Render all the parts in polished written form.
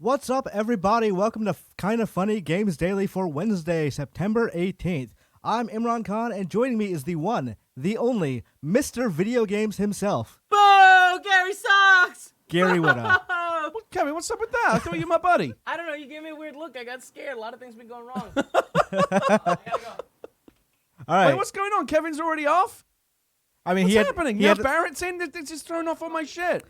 What's up, everybody? Welcome to Kinda Funny Games Daily for Wednesday, September 18th. I'm Imran Khan, and joining me is the one, the only, Mr. Video Games himself. Boo! Gary sucks! Gary Whitta. Kevin, what's up with that? I thought you were my buddy. I don't know, you gave me a weird look. I got scared. A lot of things been going wrong. I gotta go. All right. Wait, what's going on? Kevin's already off? I mean, What's he had, happening? he Yeah, had- Barrett's in. It's just thrown off all my shit.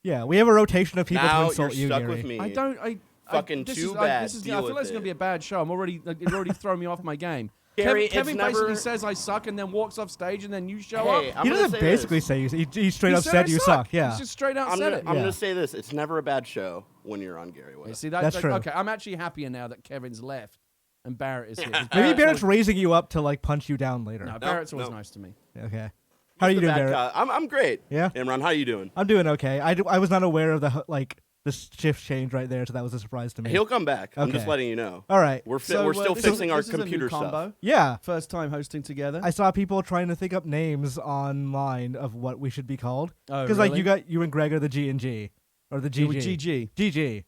yeah, we have a rotation of people to Now insult you're you, stuck Gary. with me. I don't. Fucking this too is, bad. This is, Deal I feel with like it's gonna it. be a bad show. It's already thrown me off my game. Gary, Kevin it's basically never- says I suck and then walks off stage and then you show Hey, up. I'm He gonna doesn't say basically this. say you. He straight He up said I you suck. Yeah. He's just straight out I'm said gonna, it. I'm Yeah. gonna say this. It's never a bad show when you're on Gary Whitta. Yeah, see, That's true. Okay, I'm actually happier now that Kevin's left and Barrett is here. Maybe Barrett's always- raising you up to like punch you down later. No, Barrett's always no. nice to me. Okay. How are you The doing, bad Barrett? guy. I'm great. Yeah? Imran, how you doing? I'm doing okay. I was not aware of the shift change right there, so that was a surprise to me. He'll come back. I'm just Okay. letting you know. All right. We're still this is- fixing our this is a new computer combo. stuff. Yeah. First time hosting together. I saw people trying to think up names online of what we should be called. Oh, Because like really? you and Greg are the G and G, or the You were GG. GG. GG.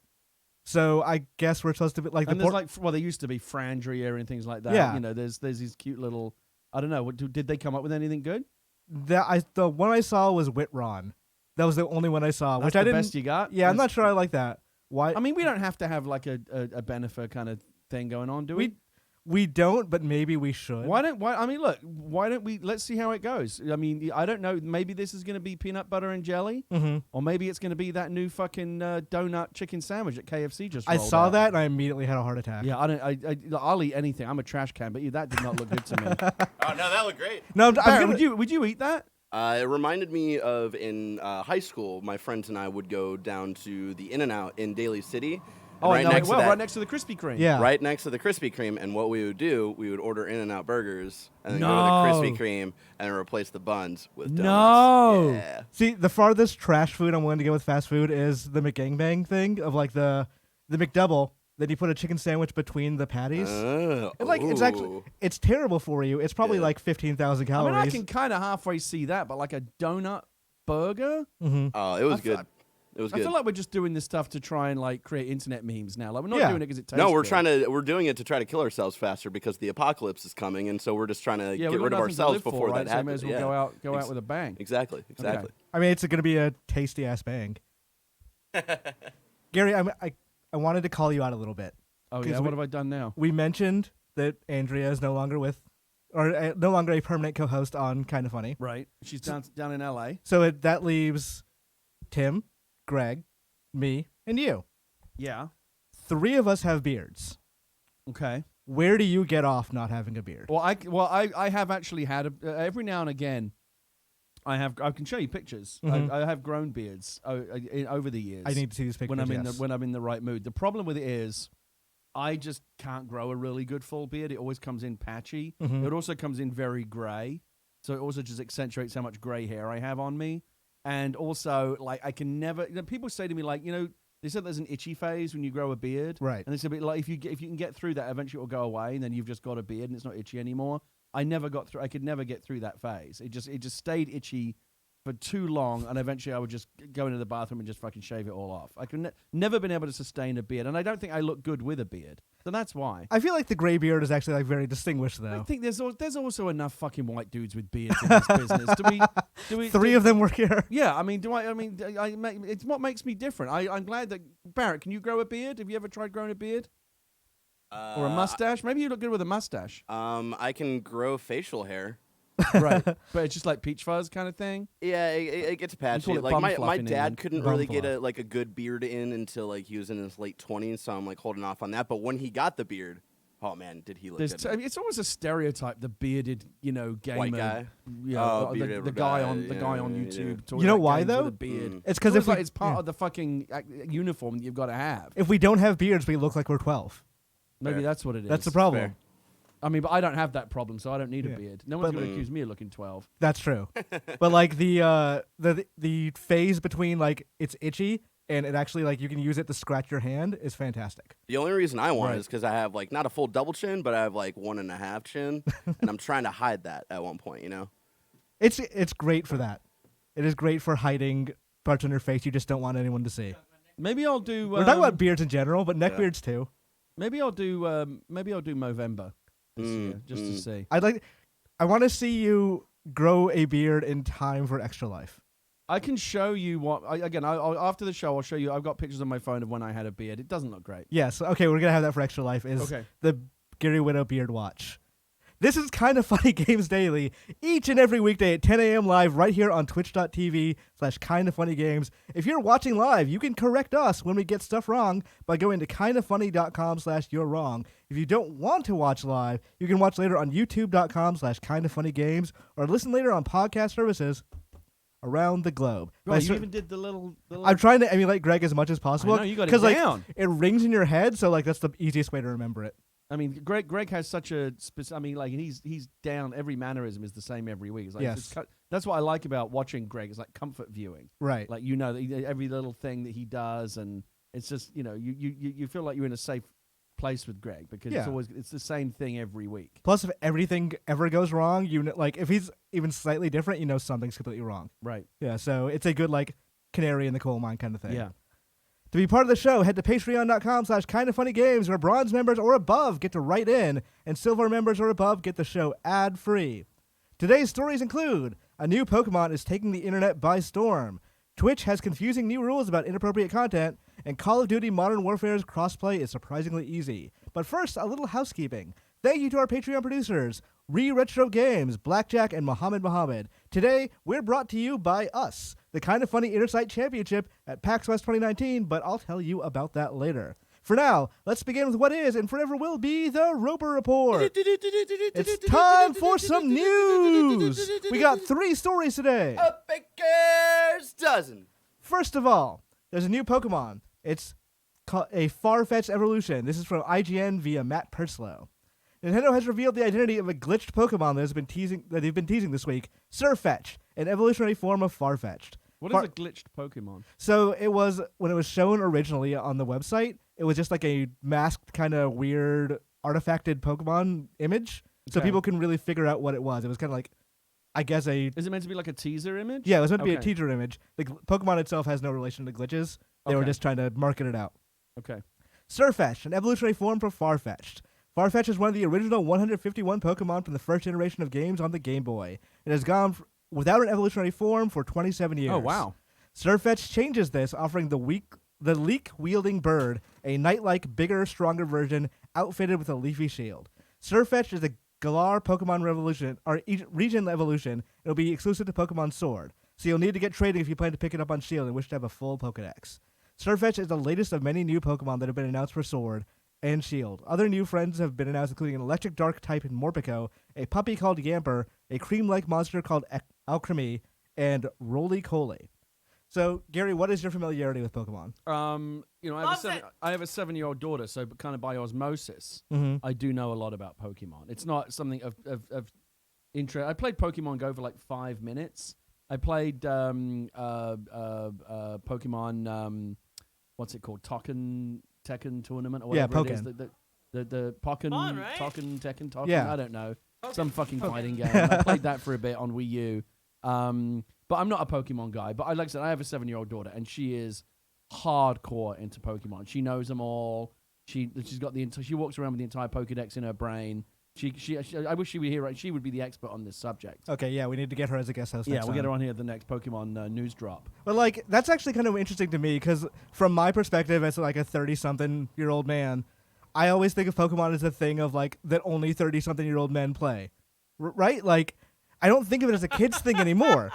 So I guess we're supposed to be like And the there's like, well, there used to be Frandria and things like that. Yeah. You know, there's these cute little, I don't know, did they come up with anything good? the one I saw was Whitron. That was the only one I saw, That's which I the didn't. best you got? Yeah, I'm not That's- sure I like that. Why? I mean, we don't have to have like a Benefer kind of thing going on, do we? we don't, but maybe we should. Why don't we, let's see how it goes. I mean, I don't know, maybe this is going to be peanut butter and jelly, Mm-hmm. or maybe it's going to be that new fucking donut chicken sandwich that KFC just I rolled saw out. that and I immediately had a heart attack. Yeah, I'll eat anything. I'm a trash can, but that did not look good to me. Oh no, that looked great. No, I'm Barrett, gonna, would you eat that? It reminded me of in high school. My friends and I would go down to the In-N-Out in Daly City. Oh, right no, next to that, right next to the Krispy Kreme. yeah. right next to the Krispy Kreme. And what we would do, we would order In-N-Out burgers and then No. go to the Krispy Kreme and then replace the buns with donuts. No. Yeah. See, the farthest trash food I'm willing to go with fast food is the McGangbang thing of like the McDouble. Then you put a chicken sandwich between the patties. It's actually Ooh. it's terrible for you. It's probably Yeah. like 15,000 I calories. mean, I can kind of halfway see that, but like a donut burger? Mm-hmm. Oh, it was I feel- good. It was I good. feel like we're just doing this stuff to try and like create internet memes now. Like we're not Yeah. doing it because it tastes No, we're good. we're doing it to try to kill ourselves faster because the apocalypse is coming, and so we're just trying to Yeah, get we've rid got of nothing to ourselves live for, before right? that So we happens. may as well Yeah. go out with a bang. Exactly. I mean, it's going to be a tasty ass bang. Gary, I wanted to call you out a little bit. Oh 'Cause yeah, we- what have I done now? We mentioned that Andrea is no longer no longer a permanent co-host on Kinda Funny. Right, she's down in LA. So that leaves Tim, Greg, me, and you. Yeah. 3 of us have beards. Okay. Where do you get off not having a beard? Well, I have actually had every now and again. I can show you pictures. Mhm. I have grown beards over the years. I need to see these pictures. when I'm in yes. when I'm in the right mood. The problem with it is, I just can't grow a really good full beard. It always comes in patchy. Mhm. It also comes in very gray, so it also just accentuates how much gray hair I have on me. And also, like, I can never. People say to me, like, they said there's an itchy phase when you grow a beard, Right. And it's a bit like if you can get through that, eventually it'll go away, and then you've just got a beard and it's not itchy anymore. I could never get through that phase. It just stayed itchy for too long, and eventually I would just go into the bathroom and just fucking shave it all off. I could never been able to sustain a beard, and I don't think I look good with a beard. So that's why. I feel like the gray beard is actually like very distinguished I though. think there's also enough fucking white dudes with beards in this business. Do we? 3 of them work here. Yeah, I mean, it's what makes me different. I'm glad that Barrett, can you grow a beard? Have you ever tried growing a beard or a mustache? Maybe you look good with a mustache, I can grow facial hair. right? But it's just like peach fuzz kind of thing. Yeah, it gets patchy. call it Like bum my fluff in dad England. couldn't Bum really fluff. get a good beard in until like he was in his late 20s, so I'm like holding off on that. But when he got the beard, oh man, did he look good? I mean, it's almost a stereotype, the bearded, gamer, White guy? Yeah, Oh, the bearded guy guy, on yeah. YouTube. talking You know about why, games though? With a beard. Mm. It's because It's if we, it's part of the fucking uniform that you've got to have. if we don't have beards, we look like we're 12. Maybe Fair. that's what it is. That's the problem. Fair. I mean, but I don't have that problem, so I don't need Yeah. a beard. No one's But- going to accuse me of looking 12. That's true. But like the phase between like it's itchy and it actually like you can use it to scratch your hand is fantastic. The only reason I want Right. it is because I have like not a full double chin, but I have like 1.5 chin, and I'm trying to hide that at one point. It's It's great for that. It is great for hiding parts on your face you just don't want anyone to see. Maybe I'll do. We're talking about beards in general, but neck beards too. Maybe I'll do. Maybe I'll do Movember this year just to see. I want to see you grow a beard in time for Extra Life. I can show you what. I'll after the show, I'll show you. I've got pictures on my phone of when I had a beard. It doesn't look great. Yes. Okay, we're gonna have that for Extra Life. Is the Gary Whitta beard watch. This is Kind of Funny Games Daily, each and every weekday at 10 a.m. live right here on twitch.tv/kindoffunnygames. If you're watching live, you can correct us when we get stuff wrong by going to kindoffunny.com/you're wrong. If you don't want to watch live, you can watch later on youtube.com/kindoffunnygames or listen later on podcast services around the globe. Bro, you even did the little... I'm trying to emulate Greg as much as possible. I know, you got it down. It rings in your head, so that's the easiest way to remember it. I mean, Greg has such a he's down. Every mannerism is the same every week. It's like that's what I like about watching Greg. It's like comfort viewing, right? Like every little thing that he does, and it's just you feel like you're in a safe place with Greg because it's the same thing every week. Plus, if everything ever goes wrong, if he's even slightly different, something's completely wrong. Right. Yeah. So it's a good canary in the coal mine kind of thing. Yeah. To be part of the show, head to patreon.com/kindoffunnygames, where bronze members or above get to write in, and silver members or above get the show ad-free. Today's stories include: a new Pokemon is taking the internet by storm, Twitch has confusing new rules about inappropriate content, and Call of Duty Modern Warfare's crossplay is surprisingly easy. But first, a little housekeeping. Thank you to our Patreon producers, Retro Games, Blackjack, and Mohammed. Today, we're brought to you by us, the Kind of Funny Intersight Championship at PAX West 2019, but I'll tell you about that later. For now, let's begin with what is and forever will be the Roper Report. It's time for some news. We got 3 stories today. A baker's dozen. First of all, there's a new Pokemon. It's called a Farfetch'd evolution. This is from IGN via Matt Purslow. Nintendo has revealed the identity of a glitched Pokemon that they've been teasing this week, Sirfetch'd, an evolutionary form of Farfetch'd. What is a glitched Pokemon? So it was, when it was shown originally on the website, it was just like a masked kind of weird artifacted Pokemon image. So people couldn't really figure out what it was. It was kind of like, I guess Is it meant to be like a teaser image? Yeah, it was meant to be a teaser image. The Pokemon itself has no relation to glitches. They were just trying to market it out. Okay. Sirfetch'd, an evolutionary form for Farfetch'd. Farfetch'd is one of the original 151 Pokemon from the first generation of games on the Game Boy. It has gone without an evolutionary form for 27 years. Oh, wow. Sirfetch'd changes this, offering the leek-wielding bird a knight-like, bigger, stronger version outfitted with a leafy shield. Sirfetch'd is a Galar Pokemon region evolution. It'll be exclusive to Pokemon Sword, so you'll need to get trading if you plan to pick it up on Shield and wish to have a full Pokedex. Sirfetch'd is the latest of many new Pokemon that have been announced for Sword and Shield. Other new friends have been announced, including an electric dark type in Morpeko, a puppy called Yamper, a cream-like monster called Alchemy, and Roly-Coly. So, Gary, what is your familiarity with Pokemon? I have a 7-year-old daughter, so kind of by osmosis, I do know a lot about Pokemon. It's not something of interest. I played Pokemon Go for like 5 minutes. I played Pokemon, what's it called? Tekken tournament or whatever it is. The Pokken, right? Tekken, Yeah. I don't know. Some fucking fighting game. I played that for a bit on Wii U. But I'm not a Pokemon guy. But like I said, I have a 7-year-old daughter, and she is hardcore into Pokemon. She knows them all. She's got she walks around with the entire Pokedex in her brain. I wish she were here. She would be the expert on this subject. Okay, yeah, we need to get her as a guest host. Yeah, we'll get her on here at the next Pokemon news drop. But that's actually kind of interesting to me because from my perspective as like a 30-something-year-old man, I always think of Pokemon as a thing of that only 30-something-year-old men play, right? I don't think of it as a kid's thing anymore.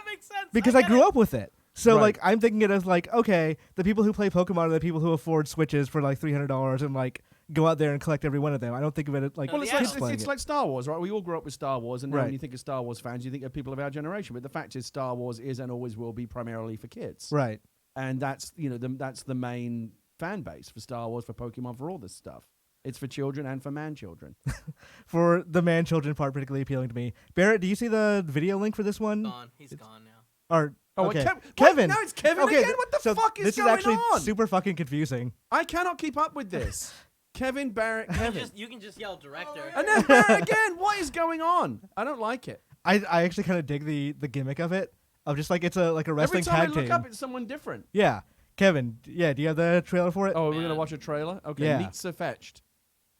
Makes sense. Because I grew up with it. So Right. I'm thinking it as okay, the people who play Pokemon are the people who afford Switches for $300 and go out there and collect every one of them. I don't think of it as Well, it's like Star Wars, right? We all grew up with Star Wars, and now Right. when you think of Star Wars fans, you think of people of our generation. But the fact is, Star Wars is and always will be primarily for kids, right. and that's that's the main fan base for Star Wars, for Pokemon, for all this stuff. It's for children and for man-children. For the man-children part particularly appealing to me. Barrett, do you see the video link for this one? Gone. He's gone now. Okay. Kevin! Now it's Kevin Okay, again? What the so fuck is this going is actually on? super fucking confusing. I cannot keep up with this. Kevin, Barrett, Kevin. You can just yell director. And then Barrett again. What is going on? I don't like it. I actually kind of dig the gimmick of it, of just it's a wrestling Every time I tag look team. up, it's someone different. Yeah. Kevin, yeah, do you have the trailer for it? Oh, we're gonna watch a trailer. Okay, Yeah. meet Sirfetch'd.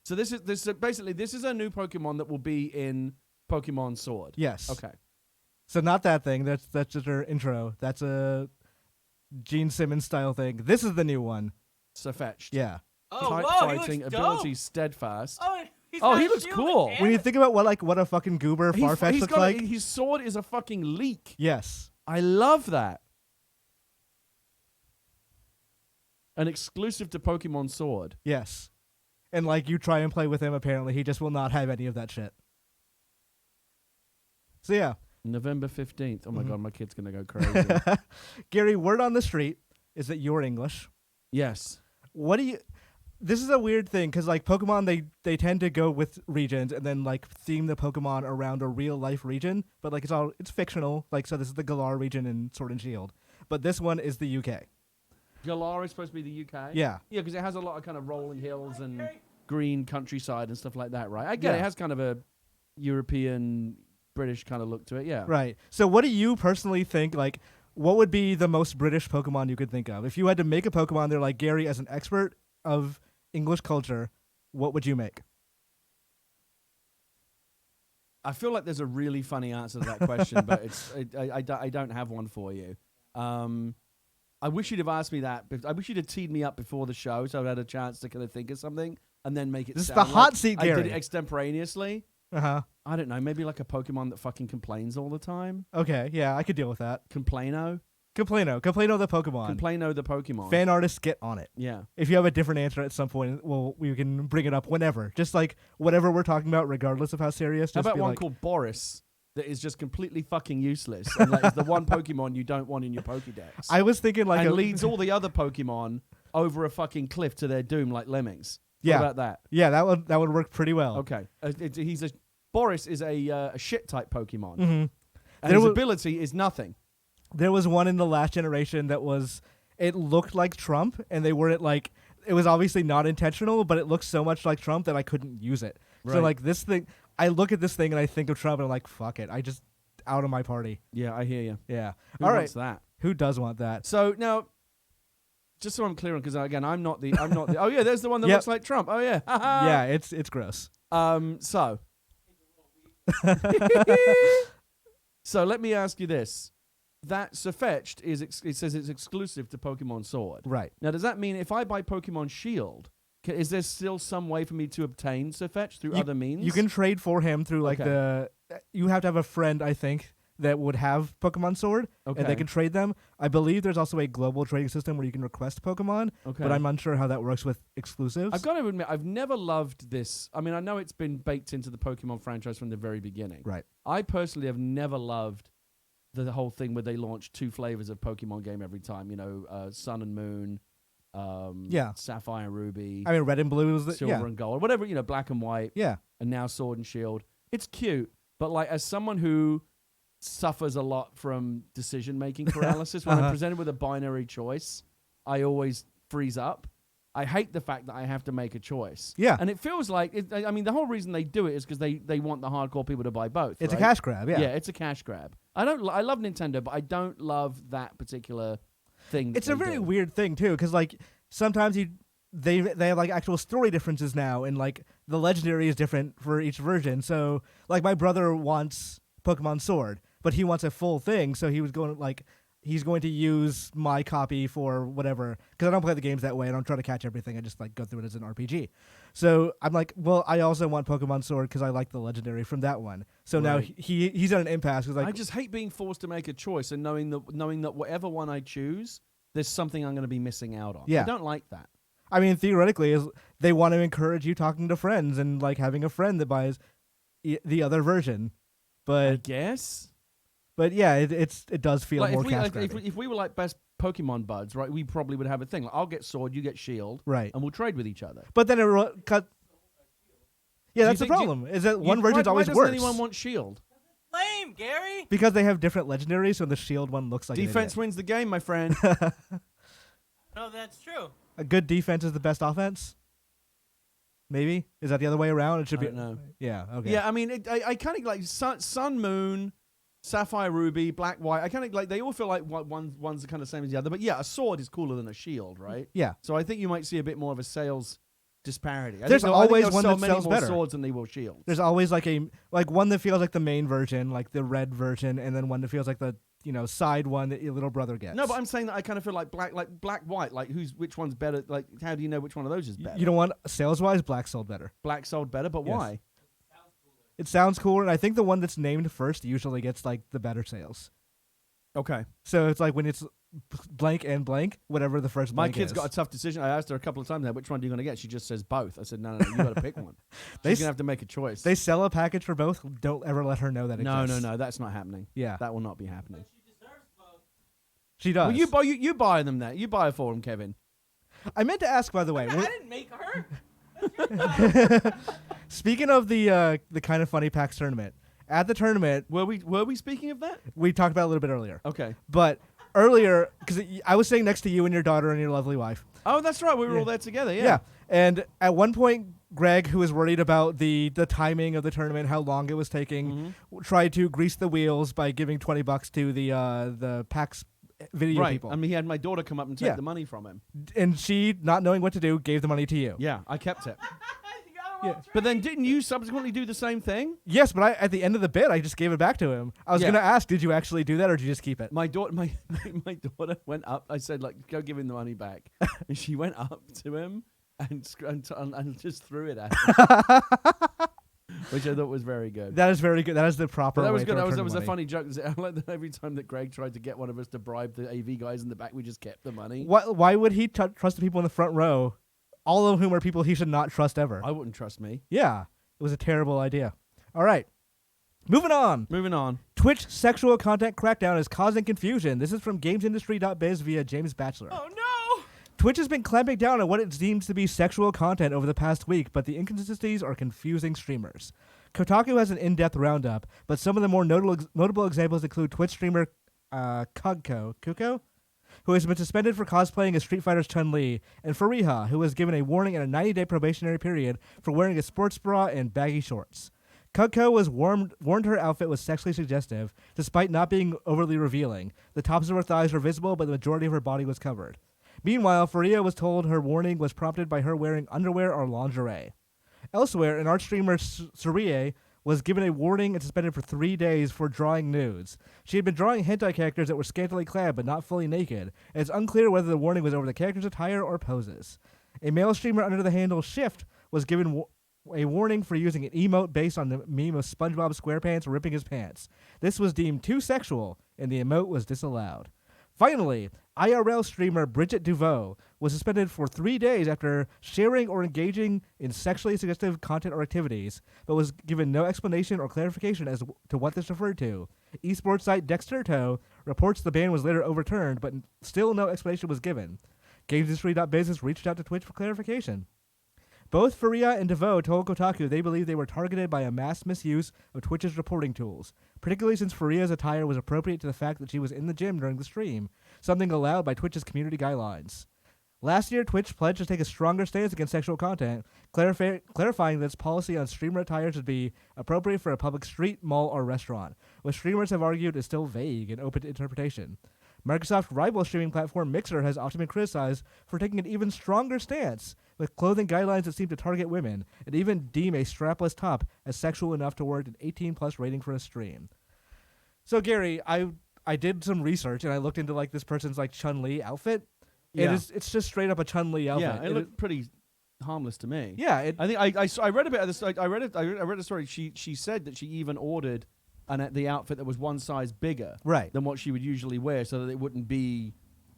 So this is basically this is a new Pokemon that will be in Pokemon Sword. Yes. Okay. So not that thing. That's just her intro. That's a Gene Simmons style thing. This is the new one. Sirfetch'd. Yeah. Oh, Type whoa, he fighting, looks ability dope. steadfast. Oh, he's Oh, got he a looks shield cool. and When you think about what a fucking goober Farfetch'd He's looks got like. his sword is a fucking leak. Yes. I love that. An exclusive to Pokemon Sword. Yes. And like you try and play with him, apparently he just will not have any of that shit. So yeah. November 15th. Oh my Mhm. god, my kid's gonna go crazy. Gary, word on the street is that you're English. Yes. What do you? This is a weird thing because like Pokemon, they tend to go with regions and then like theme the Pokemon around a real life region, but like it's fictional. Like so, this is the Galar region in Sword and Shield, but this one is the UK. Galar is supposed to be the UK? Yeah. Yeah, because it has a lot of kind of rolling hills and green countryside and stuff like that, right? I get it. Yeah. It has kind of a European, British kind of look to it, yeah. Right. So what do you personally think? Like, what would be the most British Pokemon you could think of if you had to make a Pokemon? They're like Gary, as an expert of English culture, what would you make? I feel like there's a really funny answer to that question, but I don't have one for you. I wish you'd have asked me that. I wish you'd have teed me up before the show so I'd had a chance to kind of think of something and then make it This is sound the hot like seat, I did Gary. it extemporaneously. I don't know, maybe like a Pokemon that fucking complains all the time. Okay. Yeah, I could deal with that. Complaino Complaino the Pokemon. Complaino the Pokemon. Fan artists, get on it. Yeah. If you have a different answer at some point, we can bring it up whenever. Just like whatever we're talking about, regardless of how serious. How Just about be one like, called Boris that is just completely fucking useless and like is the one Pokemon you don't want in your Pokédex? I was thinking like and leads all the other Pokemon over a fucking cliff to their doom like lemmings. Yeah. What about that? Yeah, that would work pretty well. Okay. Boris is a shit type Pokemon. Mm-hmm. And There his was- ability is nothing. There was one in the last generation that it looked like Trump, and they weren't like, it was obviously not intentional, but it looked so much like Trump that I couldn't use it. So Right. like this thing, I look at this thing and I think of Trump and I'm like, fuck it. I just out of my party. Yeah, I hear you. Yeah. Who All right. wants that? Who does want that? So now, just so I'm clear on, because again, I'm not the. Oh yeah, there's the one that Yep. looks like Trump. Oh yeah. Haha. Yeah, it's gross. So. So let me ask you this: that Sirfetch'd it says it's exclusive to Pokemon Sword. Right. Now, does that mean if I buy Pokemon Shield, is there still some way for me to obtain Sirfetch'd through other means? You can trade for him through like Okay. you have to have a friend, I think, that would have Pokemon Sword, and they can trade them. I believe there's also a global trading system where you can request Pokemon, Okay. but I'm unsure how that works with exclusives. I've got to admit, I've never loved this. I mean, I know it's been baked into the Pokemon franchise from the very beginning. Right. I personally have never loved the whole thing where they launch 2 flavors of Pokemon game every time. You know, Sun and Moon, Yeah. Sapphire and Ruby, I mean, Red and Blue is the, Silver yeah. and Gold, whatever, you know, Black and White, Yeah. and now Sword and Shield. It's cute, but like as someone who suffers a lot from decision-making paralysis, when I'm presented with a binary choice, I always freeze up. I hate the fact that I have to make a choice. Yeah. And it feels like, I mean, the whole reason they do it is because they want the hardcore people to buy both. It's a right? cash grab, yeah. Yeah, it's a cash grab. I love Nintendo, but I don't love that particular thing. That It's a they very do. weird thing too, because like sometimes they have like actual story differences now, and like the legendary is different for each version. So like my brother wants Pokemon Sword, but he wants a full thing, so he's going to use my copy for whatever, because I don't play the games that way. I don't try to catch everything. I just like go through it as an RPG. So I'm like, well, I also want Pokemon Sword because I like the legendary from that one. So now Right. he's at an impasse. He's like, I just hate being forced to make a choice and knowing that whatever one I choose, there's something I'm going to be missing out on. Yeah. I don't like that. I mean, theoretically, is they want to encourage you talking to friends and like having a friend that buys the other version. I But guess. yeah, it does feel Like more if cash if we were like best Pokemon buds, right? We probably would have a thing. Like I'll get Sword, you get Shield, right. and we'll trade with each other. But then it cut. Yeah, Do that's you the think- problem. Is that one version's why always doesn't worse anyone want Shield? Lame, Gary. because they have different legendaries. So the shield one looks like an Defense idiot. wins the game, my friend. No, that's true. A good defense is the best offense. Maybe is that the other way around? It should I be. don't know. Yeah. Okay. Yeah, I mean, I kind of like Sun, Moon, sapphire, ruby, black, white. I kind of like they all feel like one's the kind of same as the other. But yeah, a sword is cooler than a shield, right? Yeah. So I think you might see a bit more of a sales disparity. There's always one that many sells more better. swords than they will shields. There's always like one that feels like the main version, like the red version, and then one that feels like the side one that your little brother gets. No, but I'm saying that I kind of feel like black, white. Like which one's better? Like how do you know which one of those is better? You don't want sales-wise, black sold better. Black sold better, but Yes. why? It sounds cooler, and I think the one that's named first usually gets like the better sales. Okay. So it's like when it's blank and blank, whatever the first My blank kid's is. got a tough decision. I asked her a couple of times now, which one are you going to get? She just says both. I said, no, you got to pick one. They She's going to have to make a choice. They sell a package for both. Don't ever let her know that exists. No, that's not happening. Yeah. That will not be happening. She does. Well, you buy them that. You buy it for them, Kevin. I meant to ask, by the way. I didn't make her. Speaking of the Kind of Funny PAX tournament, at the tournament, Were we speaking of that? we talked about it a little bit earlier. Okay. But earlier, because I was sitting next to you and your daughter and your lovely wife. Oh, that's right. We were Yeah. all there together. Yeah. Yeah. And at one point, Greg, who was worried about the timing of the tournament, how long it was taking, tried to grease the wheels by giving $20 to the PAX video Right. people. I mean, he had my daughter come up and take Yeah. the money from him. And she, not knowing what to do, gave the money to you. Yeah, I kept it. You got her Yeah. all But then trained. didn't you subsequently do the same thing? Yes, but at the end of the bit, I just gave it back to him. I was Yeah. going to ask, did you actually do that or did you just keep it? My daughter, my went up. I said, like, go give him the money back, and she went up to him and just threw it at him, which I thought was very good. That is very good. That is the proper But that way was to good. That return was a money. funny joke. I like that every time that Greg tried to get one of us to bribe the AV guys in the back, we just kept the money. Why would he trust the people in the front row, all of whom are people he should not trust ever? I wouldn't trust me. Yeah, it was a terrible idea. All right, moving on. Moving on. Twitch sexual content crackdown is causing confusion. This is from GamesIndustry.biz via James Batchelor. Oh no! Twitch has been clamping down on what it deems to be sexual content over the past week, but the inconsistencies are confusing streamers. Kotaku has an in-depth roundup, but some of the more notable examples include Twitch streamer Kuko, who has been suspended for cosplaying as Street Fighter's Chun-Li, and Fariha, who was given a warning and a 90-day probationary period for wearing a sports bra and baggy shorts. Kuko was warned her outfit was sexually suggestive, despite not being overly revealing. The tops of her thighs were visible, but the majority of her body was covered. Meanwhile, Faria was told her warning was prompted by her wearing underwear or lingerie. Elsewhere, an art streamer, Surie, was given a warning and suspended for 3 days for drawing nudes. She had been drawing hentai characters that were scantily clad but not fully naked, and it's unclear whether the warning was over the character's attire or poses. A male streamer under the handle Shift was given a warning for using an emote based on the meme of SpongeBob SquarePants ripping his pants. This was deemed too sexual, and the emote was disallowed. Finally, IRL streamer Bridget Duveau was suspended for 3 days after sharing or engaging in sexually suggestive content or activities, but was given no explanation or clarification as to what this referred to. Esports site Dexterto reports the ban was later overturned, but still no explanation was given. GamesIndustry.biz has reached out to Twitch for clarification. Both Faria and DeVoe told Kotaku they believe they were targeted by a mass misuse of Twitch's reporting tools, particularly since Faria's attire was appropriate to the fact that she was in the gym during the stream, something allowed by Twitch's community guidelines. Last year, Twitch pledged to take a stronger stance against sexual content, clarifying that its policy on streamer attire should be appropriate for a public street, mall, or restaurant, which streamers have argued is still vague and open to interpretation. Microsoft's rival streaming platform Mixer has often been criticized for taking an even stronger stance, with clothing guidelines that seem to target women, and even deem a strapless top as sexual enough to warrant an 18+ rating for a stream. So, Gary, I did some research, and I looked into like this person's like Chun-Li outfit. Yeah. It's just straight up a Chun-Li outfit. Yeah, it looked pretty harmless to me. Yeah, I think I read a bit of this. I read the story. She said that she even ordered the outfit that was one size bigger right. than what she would usually wear, so that it would be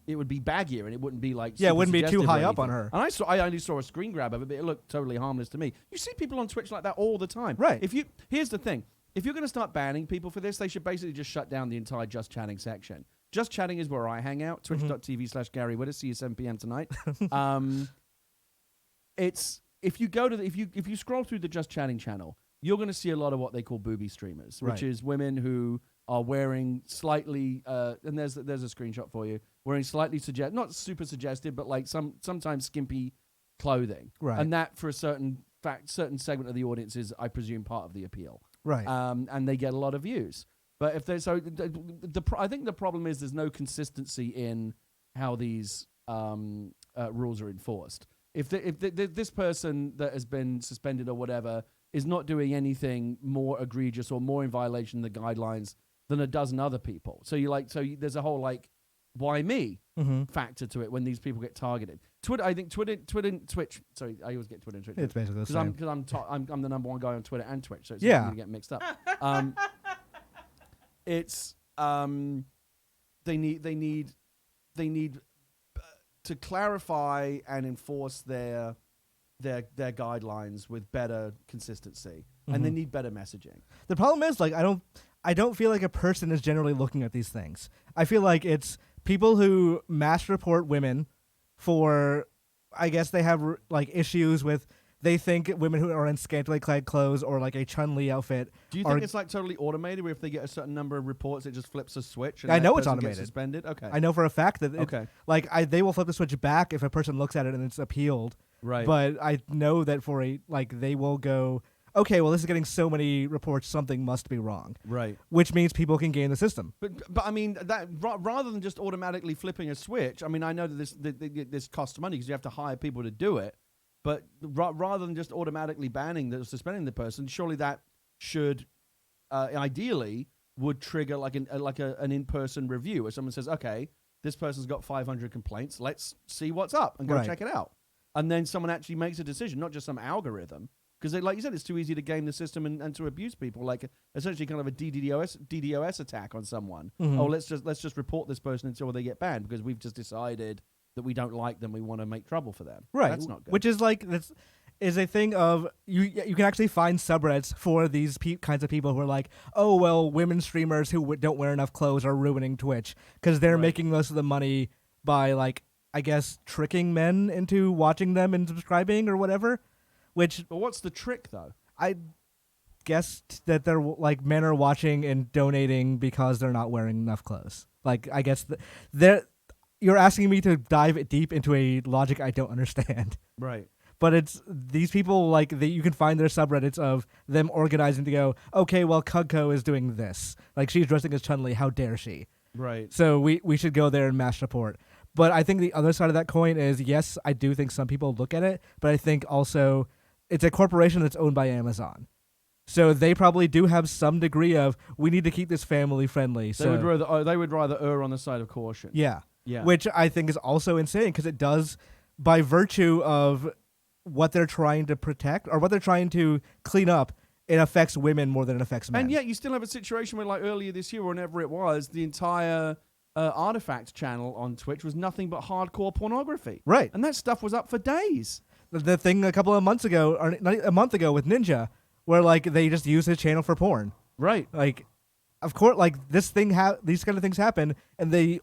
baggier and it wouldn't be like Yeah, it wouldn't be too suggestive or high up on anything. her. And I only saw a screen grab of it, but it looked totally harmless to me. You see people on Twitch like that all the time. Right. Here's the thing: if you're going to start banning people for this, they should basically just shut down the entire Just Chatting section. Just Chatting is where I hang out. Twitch.tv/Gary Whitta. See you 7 p.m. tonight. It's if you scroll through the Just Chatting channel, you're going to see a lot of what they call booby streamers, which Right. is women who are wearing slightly, and there's a screenshot for you, wearing slightly not super suggestive, but like sometimes skimpy clothing, Right. and that for a certain segment of the audience is, I presume, part of the appeal, Right. and they get a lot of views. But if there's I think the problem is there's no consistency in how these rules are enforced. If this person that has been suspended or whatever is not doing anything more egregious or more in violation of the guidelines than a dozen other people, there's a whole why me factor to it when these people get targeted. Twitter, I think Twitter and Twitch. Sorry, I always get Twitter and Twitch. It's basically the same. Because I'm the number one guy on Twitter and Twitch, so it's Yeah. going to get mixed up. It's they need to clarify and enforce their guidelines with better consistency, and they need better messaging. The problem is, I don't feel like a person is generally looking at these things. I feel like it's people who mass report women for, I guess they have issues with, they think women who are in scantily clad clothes or like a Chun-Li outfit. Do you think it's totally automated, where if they get a certain number of reports, it just flips a switch? And I know that it's person automated. Gets suspended. Okay. I know for a fact that Okay. they will flip the switch back if a person looks at it and it's appealed. Right. But I know that for they will go, okay, well, this is getting so many reports, something must be wrong. Right. Which means people can game the system. But I mean, that rather than just automatically flipping a switch, I mean, I know that this costs money because you have to hire people to do it. But rather than just automatically suspending the person, surely that should, ideally, would trigger an in-person review where someone says, okay, this person's got 500 complaints, let's see what's up and go check it out. And then someone actually makes a decision, not just some algorithm. Because, like you said, it's too easy to game the system and to abuse people, like essentially kind of a DDoS attack on someone. Mm-hmm. Oh, let's just report this person until they get banned because we've just decided that we don't like them, we want to make trouble for them. Right. That's not good. Which is this is a thing of you can actually find subreddits for these kinds of people who are like, oh, well, women streamers who don't wear enough clothes are ruining Twitch because they're making most of the money by, I guess, tricking men into watching them and subscribing or whatever. But what's the trick, though? I guess that they're men are watching and donating because they're not wearing enough clothes. I guess you're asking me to dive deep into a logic I don't understand. Right. But it's these people you can find their subreddits of them organizing to go, okay, well, Cugco is doing this. She's dressing as Chun-Li. How dare she? Right. So we should go there and mass report. But I think the other side of that coin is, yes, I do think some people look at it, but I think also it's a corporation that's owned by Amazon. So they probably do have some degree of, we need to keep this family friendly. They would rather err on the side of caution. Yeah. Yeah. Which I think is also insane because it does, by virtue of what they're trying to protect or what they're trying to clean up, it affects women more than it affects men. And yet you still have a situation where, earlier this year or whenever it was, the entire Artifact channel on Twitch was nothing but hardcore pornography. Right. And that stuff was up for days. The thing a couple of months ago, or a month ago with Ninja, where they just use his channel for porn. Right. Of course, these kind of things happen, and they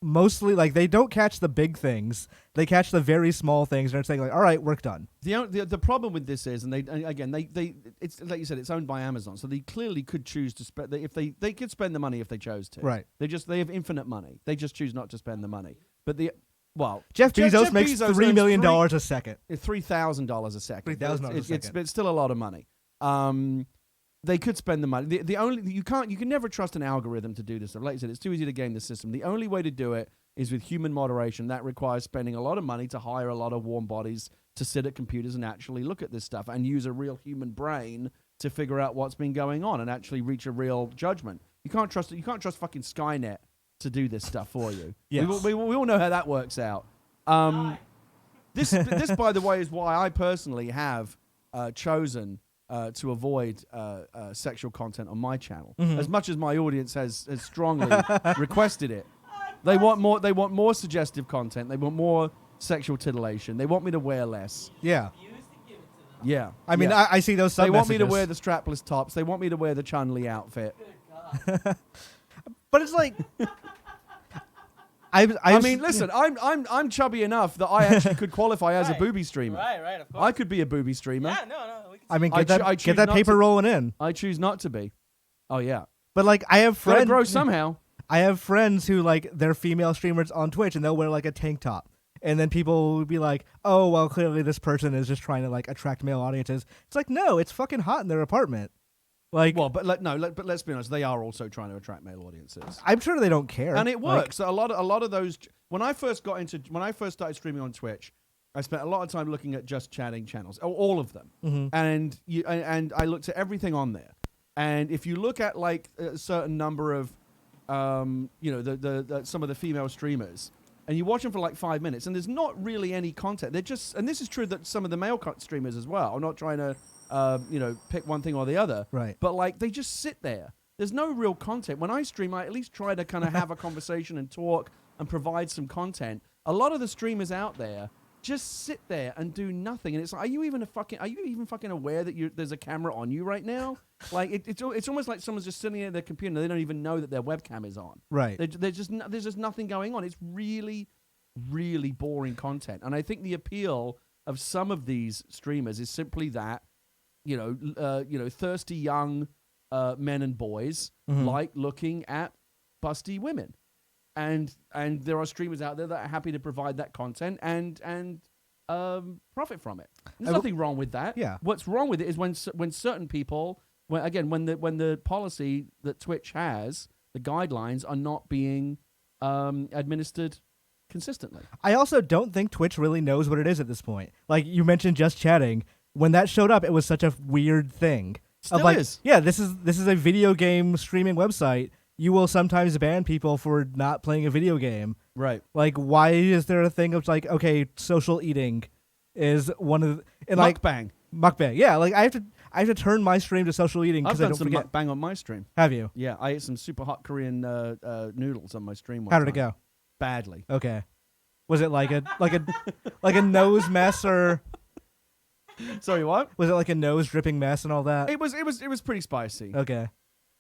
mostly they don't catch the big things. They catch the very small things, and they're saying all right, work done. The problem with this is, and it's like you said, it's owned by Amazon, so they clearly could choose to spend. If they could spend the money if they chose to. Right. They have infinite money. They just choose not to spend the money. But Jeff Bezos makes $3 million a second. $3,000 a second. $3,000 a second. It's still a lot of money. They could spend the money. The only you can never trust an algorithm to do this stuff. Like you said, it's too easy to game the system. The only way to do it is with human moderation. That requires spending a lot of money to hire a lot of warm bodies to sit at computers and actually look at this stuff and use a real human brain to figure out what's been going on and actually reach a real judgment. You can't trust fucking Skynet to do this stuff for you. Yes. We all know how that works out. This, by the way, is why I personally have chosen to avoid sexual content on my channel. Mm-hmm. As much as my audience has strongly requested it, they want more suggestive content. They want more sexual titillation. They want me to wear less. Yeah. Yeah. I mean, I see those. They want me to wear the strapless tops. They want me to wear the Chun-Li outfit. But it's I mean, listen, I'm chubby enough that I actually could qualify as a booby streamer. Right, of course. I could be a booby streamer. Yeah, no. We can I mean, I get that paper rolling in. I choose not to be. Oh yeah. But I have Gotta friends. grow somehow. I have friends who they're female streamers on Twitch, and they'll wear a tank top, and then people will be like, "Oh, well, clearly this person is just trying to attract male audiences." It's no, it's fucking hot in their apartment. Like, Well, but but let's be honest, they are also trying to attract male audiences, I'm sure they don't care. and it Like, works. A lot of those. When I first started streaming on Twitch, I spent a lot of time looking at just chatting channels, all of them, and I looked at everything on there. And if you look at like a certain number of, the some of the female streamers, and you watch them for like 5 minutes, and there's not really any content. They're just, and this is true that some of the male streamers as well. I'm not trying to, pick one thing or the other. Right. But like they just sit there. There's no real content. When I stream, I at least try to kind of have a conversation and talk and provide some content. A lot of the streamers out there just sit there and do nothing. And it's like, are you even fucking aware that there's a camera on you right now? Like it's almost like someone's just sitting at their computer and they don't even know that their webcam is on. right. There's just nothing going on. It's really, really boring content. And I think the appeal of some of these streamers is simply that, thirsty young men and boys like looking at busty women. And there are streamers out there that are happy to provide that content and profit from it. There's nothing wrong with that. Yeah. What's wrong with it is when certain people, when the policy that Twitch has, the guidelines are not being administered consistently. I also don't think Twitch really knows what it is at this point. Like you mentioned, just chatting. When that showed up, it was such a weird thing. Still like, is. Yeah, this is a video game streaming website. You will sometimes ban people for not playing a video game. Right. Like, why is there a thing of like, okay, social eating is one of the, and Mukbang. Mukbang. Yeah, like I have to turn my stream to social eating I've because I done don't some forget. mukbang on my stream. Have you? Yeah, I ate some super hot Korean noodles on my stream. How did it go? Badly. Okay. Was it like a like a nose mess or? Sorry, what? Was it like a nose dripping mess and all that? It was pretty spicy. Okay.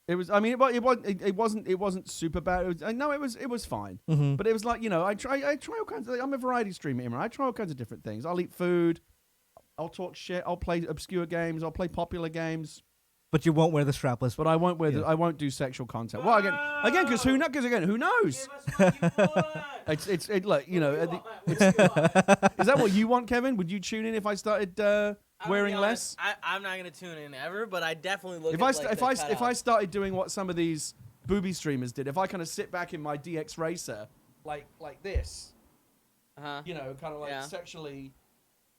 It was. I mean, it wasn't super bad. It was fine. Mm-hmm. But it was like, I try all kinds of. I'm a variety streamer, Imran. I try all kinds of different things. I'll eat food. I'll talk shit. I'll play obscure games. I'll play popular games. But you won't wear the strapless. But I won't wear. I won't do sexual content. Well, again, because who knows? Who knows? Is that what you want, Kevin? Would you tune in if I started wearing less? I'm not gonna tune in ever, but I definitely look. If I started doing what some of these booby streamers did, if I kind of sit back in my DX Racer like this, kind of like sexually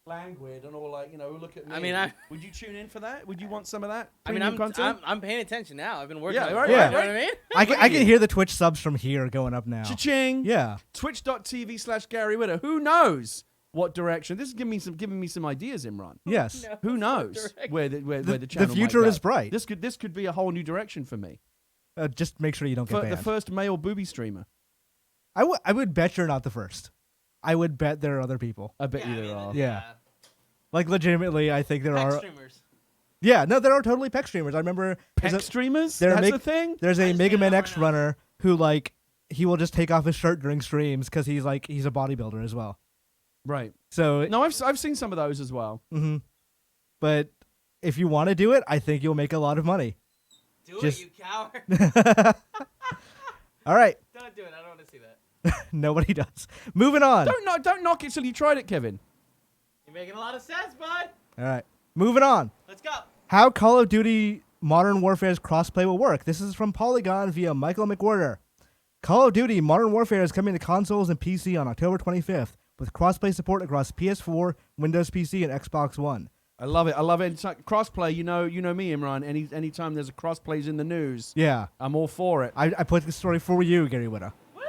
languid and all, like, look at me. I mean, would you tune in for that? Would you want some of that? I mean, I'm paying attention now. I've been working. Yeah, on right. it, Yeah, you know what I mean? I can hear the Twitch subs from here going up now. Cha-ching. Yeah. Twitch.tv/Gary Whitta. Who knows what direction? This is giving me some ideas, Imran. Yes. Who knows where the channel The future might go. is bright. This could be a whole new direction for me. Just make sure you don't get banned. The first male booby streamer. I would bet you're not the first. I would bet there are other people. I bet you there are. Yeah. Like, legitimately, I think there Peck are. streamers. Yeah, no, there are totally peck streamers. I remember. Peck streamers? There That's a thing? There's I a just Mega made Man that X one up. runner who, like, he will just take off his shirt during streams because he's a bodybuilder as well. Right. So. No, I've seen some of those as well. Mm-hmm. But if you want to do it, I think you'll make a lot of money. Do Just- it, you coward. All right. Don't do it. I don't want to see that. Nobody does. Moving on. Don't knock it till you tried it, Kevin. You're making a lot of sense, bud. All right. Moving on. Let's go. How Call of Duty Modern Warfare's crossplay will work. This is from Polygon via Michael McWhertor. Call of Duty Modern Warfare is coming to consoles and PC on October 25th with crossplay support across PS4, Windows PC, and Xbox One. I love it. It's like crossplay. You know me, Imran. Anytime there's a crossplays in the news, Yeah. I'm all for it. I put this story for you, Gary Whitta. Woo!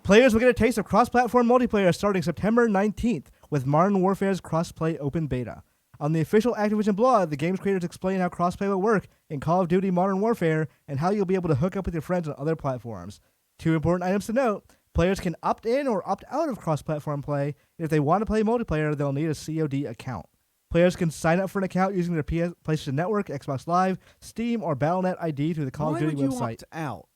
Players will get a taste of cross-platform multiplayer starting September 19th with Modern Warfare's crossplay open beta. On the official Activision blog, the game's creators explain how crossplay will work in Call of Duty Modern Warfare and how you'll be able to hook up with your friends on other platforms. Two important items to note. Players can opt in or opt out of cross-platform play. If they want to play multiplayer, they'll need a COD account. Players can sign up for an account using their PlayStation Network, Xbox Live, Steam, or Battle.net ID through the Call of Duty website. website. Opt out?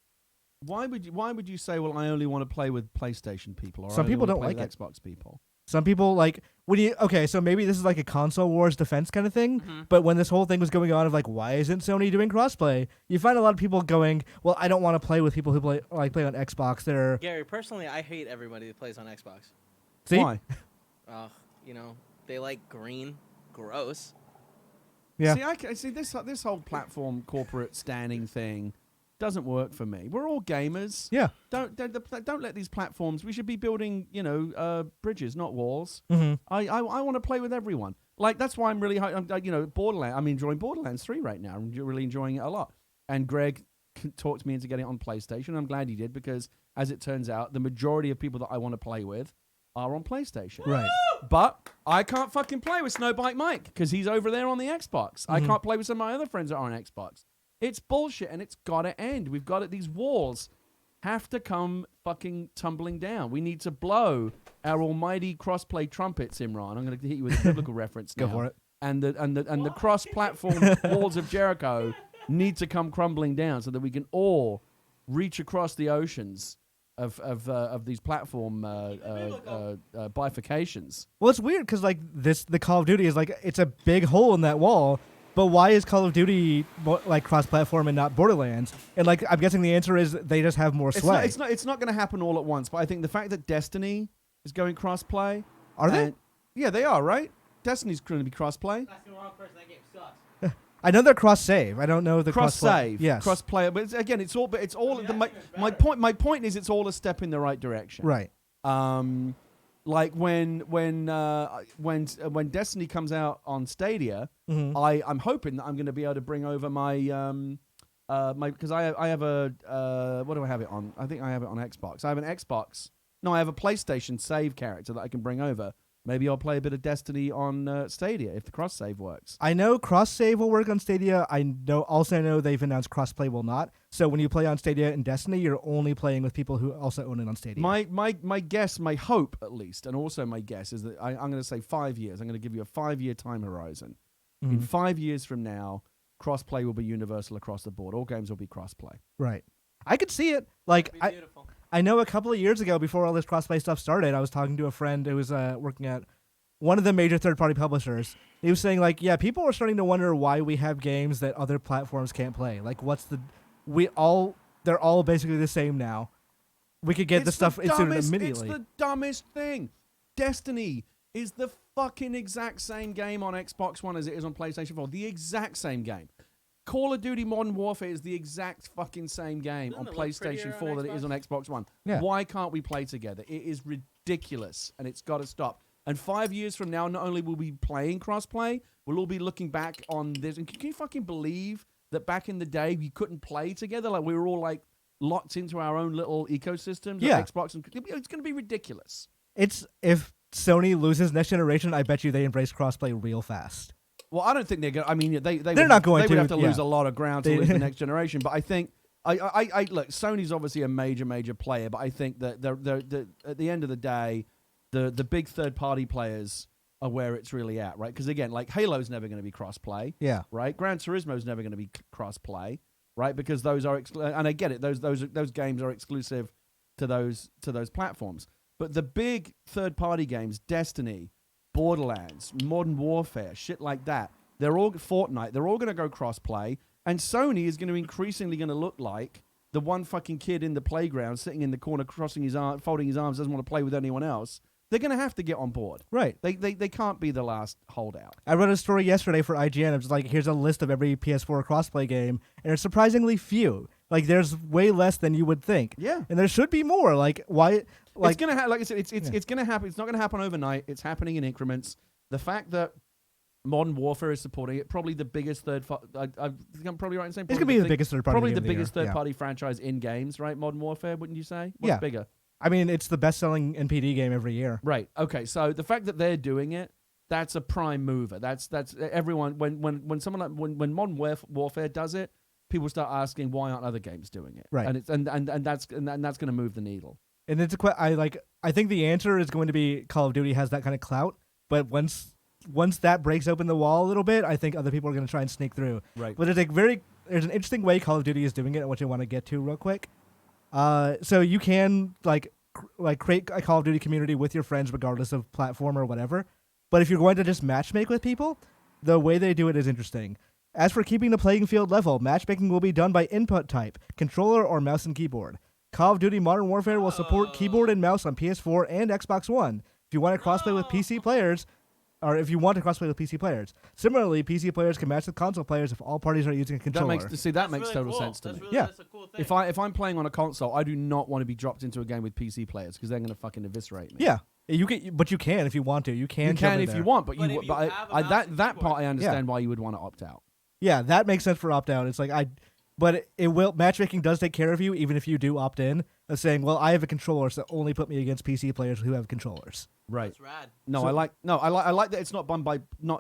Why would you say, well, I only want to play with PlayStation people, or Some I only people wanna don't play like with it. Xbox people? Some people so maybe this is like a console wars defense kind of thing, but when this whole thing was going on of like, why isn't Sony doing crossplay? You find a lot of people going, well, I don't want to play with people who play on Xbox. They're Gary, personally, I hate everybody that plays on Xbox. see? Why? They like green. Gross. Yeah. See, this whole platform corporate standing thing doesn't work for me. We're all gamers. Yeah. Don't let these platforms. We should be building, bridges, not walls. Mm-hmm. I want to play with everyone. Like that's why I'm really, Borderlands. I'm enjoying Borderlands 3 right now. I'm really enjoying it a lot. And Greg talked me into getting it on PlayStation. I'm glad he did because, as it turns out, the majority of people that I want to play with are on PlayStation. Right. But I can't fucking play with Snowbike Mike because he's over there on the Xbox. I can't play with some of my other friends that are on Xbox. It's bullshit, and it's got to end. We've got it. These walls have to come fucking tumbling down. We need to blow our almighty crossplay trumpets, Imran. I'm going to hit you with a biblical reference now. Go for it. And the cross-platform walls of Jericho need to come crumbling down so that we can all reach across the oceans of these platform bifurcations. Well, it's weird because the Call of Duty is it's a big hole in that wall. But why is Call of Duty cross-platform and not Borderlands? And I'm guessing the answer is they just have more sway. It's not going to happen all at once. But I think the fact that Destiny is going cross-play, are they? Yeah, they are, right? Destiny's going to be cross-play. That's the wrong person. That game sucks. I know they're cross-save. I don't know the cross-save. Yes, cross-play. But it's all. My point is, it's all a step in the right direction. Right. Like when Destiny comes out on Stadia, I'm hoping that I'm going to be able to bring over my because I have a what do I have it on? I think I have it on Xbox. I have an Xbox. No, I have a PlayStation save character that I can bring over. Maybe I'll play a bit of Destiny on Stadia if the cross save works. I know cross save will work on Stadia. I know they've announced crossplay will not. So when you play on Stadia and Destiny, you're only playing with people who also own it on Stadia. My guess, my hope at least, and also my guess is that I'm going to say 5 years. I'm going to give you a 5-year time horizon. In 5 years from now, crossplay will be universal across the board. All games will be crossplay. Right. I could see it. Beautiful. I know a couple of years ago, before all this crossplay stuff started, I was talking to a friend who was working at one of the major third-party publishers. He was saying, people are starting to wonder why we have games that other platforms can't play. They're all basically the same now. We could get the stuff instantly immediately. It's the dumbest thing. Destiny is the fucking exact same game on Xbox One as it is on PlayStation 4. The exact same game. Call of Duty Modern Warfare is the exact fucking same game on PlayStation 4 that it is on Xbox One. Yeah. Why can't we play together? It is ridiculous, and it's got to stop. And 5 years from now, not only will we be playing crossplay, we'll all be looking back on this. And can you fucking believe that back in the day, we couldn't play together? We were all locked into our own little ecosystems. Yeah. Xbox, and it's going to be ridiculous. If Sony loses next generation, I bet you they embrace crossplay real fast. Well, I don't think they're going. I mean, they're not going to. They would have to lose a lot of ground to lose the next generation. But I think, I look. Sony's obviously a major player, but I think that they're at the end of the day, the big third party players are where it's really at, right? Because again, Halo's never going to be cross play, yeah, right? Gran Turismo's never going to be cross play, right? Because those are and I get it. Those games are exclusive to those platforms. But the big third party games, Destiny, Borderlands, Modern Warfare, shit like that. They're all Fortnite. They're all going to go cross-play, and Sony is going to increasingly going to look like the one fucking kid in the playground sitting in the corner, crossing his arm, folding his arms, doesn't want to play with anyone else. They're going to have to get on board. Right. They can't be the last holdout. I read a story yesterday for IGN. It's here's a list of every PS4 crossplay game, and there's surprisingly few. There's way less than you would think. Yeah. And there should be more. Why? It's gonna like I said, it's gonna happen. It's not gonna happen overnight. It's happening in increments. The fact that Modern Warfare is supporting it, probably the biggest I think I'm probably right in saying it's gonna be the biggest third party. Probably game the of the biggest year. third party franchise in games, right? Modern Warfare, wouldn't you say? What's Yeah. bigger? I mean, it's the best-selling NPD game every year. Right. Okay. So the fact that they're doing it, that's a prime mover. That's everyone. When someone when Modern Warfare does it, people start asking why aren't other games doing it? Right. And it's and that's going to move the needle. And it's I think the answer is going to be Call of Duty has that kind of clout, but once that breaks open the wall a little bit, I think other people are going to try and sneak through. Right. But there's an interesting way Call of Duty is doing it, which I want to get to real quick. So you can create a Call of Duty community with your friends regardless of platform or whatever. But if you're going to just matchmake with people, the way they do it is interesting. As for keeping the playing field level, matchmaking will be done by input type, controller or mouse and keyboard. Call of Duty Modern Warfare will support keyboard and mouse on PS4 and Xbox One. If you want to crossplay with PC players, or if you want to crossplay with PC players. Similarly, PC players can match with console players if all parties are using a controller. That makes That's makes really total cool. sense to That's me. really, Yeah. That's a cool thing. If I'm playing on a console, I do not want to be dropped into a game with PC players because they're going to fucking eviscerate me. Yeah, you can, but you can if you want to. You can. You jump can in if there. you want, But if you but have a I, mouse that and that keyboard. part I understand why you would want to opt out. Yeah, that makes sense for opt out. It's like but it will matchmaking does take care of you even if you do opt in. Of saying, well, I have a controller, so only put me against PC players who have controllers. Right. That's rad. No, So- I like that it's not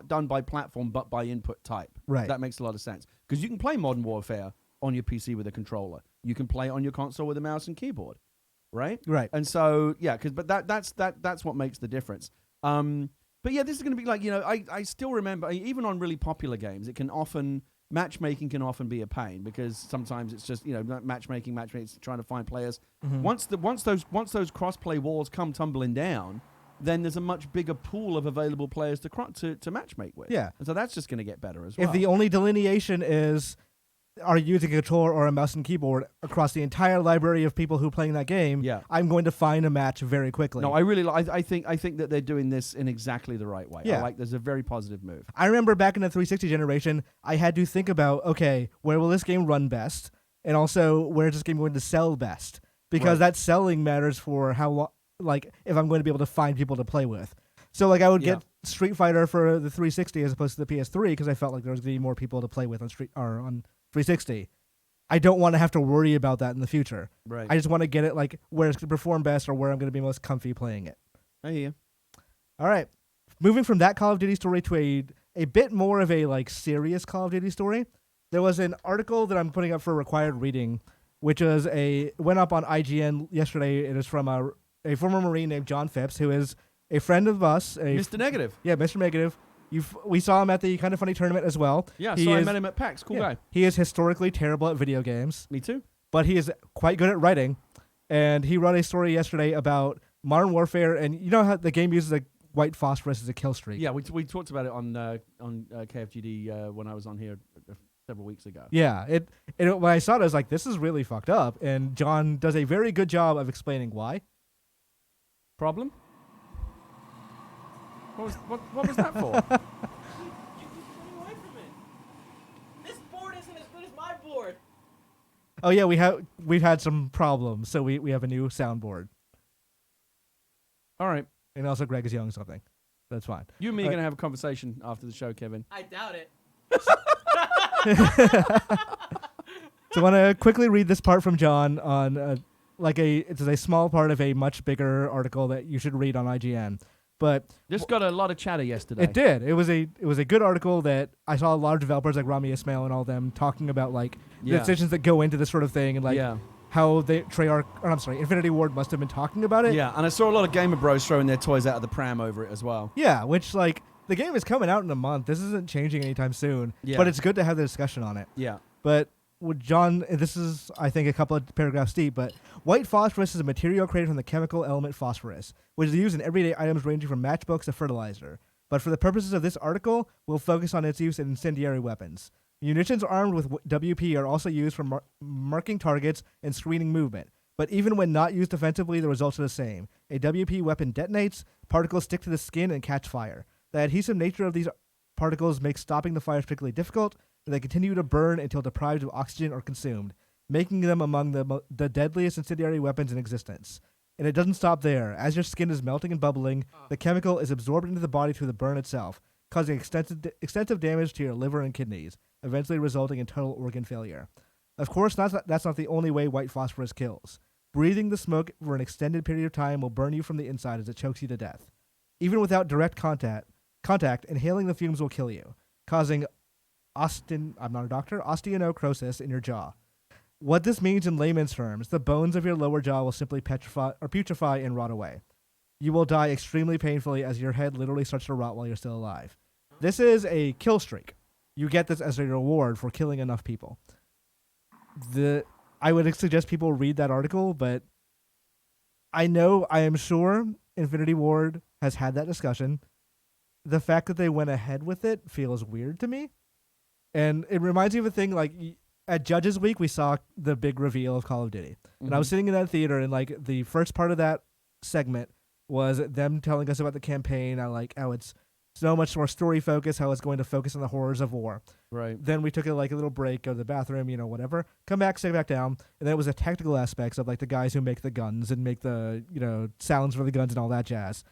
done by platform, but by input type. Right. That makes a lot of sense because you can play Modern Warfare on your PC with a controller. You can play on your console with a mouse and keyboard, right? Right. And so yeah, but that's what makes the difference. But yeah, this is going to be like I still remember even on really popular games, matchmaking can often be a pain because sometimes it's just matchmaking, it's trying to find players. Mm-hmm. Once those cross-play walls come tumbling down, then there's a much bigger pool of available players to matchmake with. Yeah. And so that's just going to get better as well. If the only delineation is are you using a controller or a mouse and keyboard across the entire library of people who are playing that game, Yeah. I'm going to find a match very quickly. No, I think that they're doing this in exactly the right way. Yeah. There's a very positive move. I remember back in the 360 generation, I had to think about, okay, where will this game run best? And also, where is this game going to sell best? Because Right. that selling matters for how if I'm going to be able to find people to play with. So I would Yeah. get Street Fighter for the 360 as opposed to the PS3 because I felt like there was going to be more people to play with on 360. I don't want to have to worry about that in the future. Right. I just want to get it where it's going to perform best or where I'm going to be most comfy playing it. I hear you. All right. Moving from that Call of Duty story to a bit more of a serious Call of Duty story. There was an article that I'm putting up for required reading, which went up on IGN yesterday. It is from a former Marine named John Phipps, who is a friend of us. Mr. Negative. Yeah, Mr. Negative. We saw him at the Kind of Funny tournament as well. Yeah, He so I is- met him at PAX. Cool guy. He is historically terrible at video games, Me too. but he is quite good at writing. And he wrote a story yesterday about Modern Warfare, and you know how the game uses a white phosphorus as a kill streak. Yeah, we talked about it on KFGD when I was on here several weeks ago. Yeah, when I saw it, I was like, this is really fucked up. And John does a very good job of explaining why. Problem? What was that for? You keep running away from it. This board isn't as good as my board. Oh yeah, we've had some problems, so we have a new soundboard, All right. and also Greg is yelling something. That's fine. You and me are All going to have a conversation after the show, Kevin. I doubt it. So I want to quickly read this part from John on it's a small part of a much bigger article that you should read on IGN. But This got a lot of chatter yesterday. it did. It was a good article that I saw a lot of developers like Rami Ismail and all them talking about the Yeah. decisions that go into this sort of thing and Yeah. how Infinity Ward must have been talking about it. Yeah, and I saw a lot of gamer bros throwing their toys out of the pram over it as well. Yeah, which the game is coming out in a month. This isn't changing anytime soon. Yeah. But it's good to have the discussion on it. Yeah. But with John, and this is, I think, a couple of paragraphs deep, but white phosphorus is a material created from the chemical element phosphorus, which is used in everyday items ranging from matchbooks to fertilizer. But for the purposes of this article, we'll focus on its use in incendiary weapons. Munitions armed with WP are also used for marking targets and screening movement. But even when not used offensively, the results are the same. A WP weapon detonates, particles stick to the skin and catch fire. The adhesive nature of these particles makes stopping the fire particularly difficult, and they continue to burn until deprived of oxygen or consumed, making them among the deadliest incendiary weapons in existence. And it doesn't stop there. As your skin is melting and bubbling, the chemical is absorbed into the body through the burn itself, causing extensive damage to your liver and kidneys, eventually resulting in total organ failure. Of course, that's not the only way white phosphorus kills. Breathing the smoke for an extended period of time will burn you from the inside as it chokes you to death. Even without direct contact, inhaling the fumes will kill you, causing I'm not a doctor, osteonecrosis in your jaw. What this means in layman's terms, the bones of your lower jaw will simply putrefy and rot away. You will die extremely painfully as your head literally starts to rot while you're still alive. This is a kill streak. You get this as a reward for killing enough people. I would suggest people read that article, but I am sure Infinity Ward has had that discussion. The fact that they went ahead with it feels weird to me. And it reminds me of a thing at Judges Week, we saw the big reveal of Call of Duty. Mm-hmm. And I was sitting in that theater, and the first part of that segment was them telling us about the campaign, how it's so much more story focused, how it's going to focus on the horrors of war. Right. Then we took a little break, go to the bathroom, whatever. Come back, sit back down, and then it was the technical aspects of like the guys who make the guns and make the sounds for the guns and all that jazz.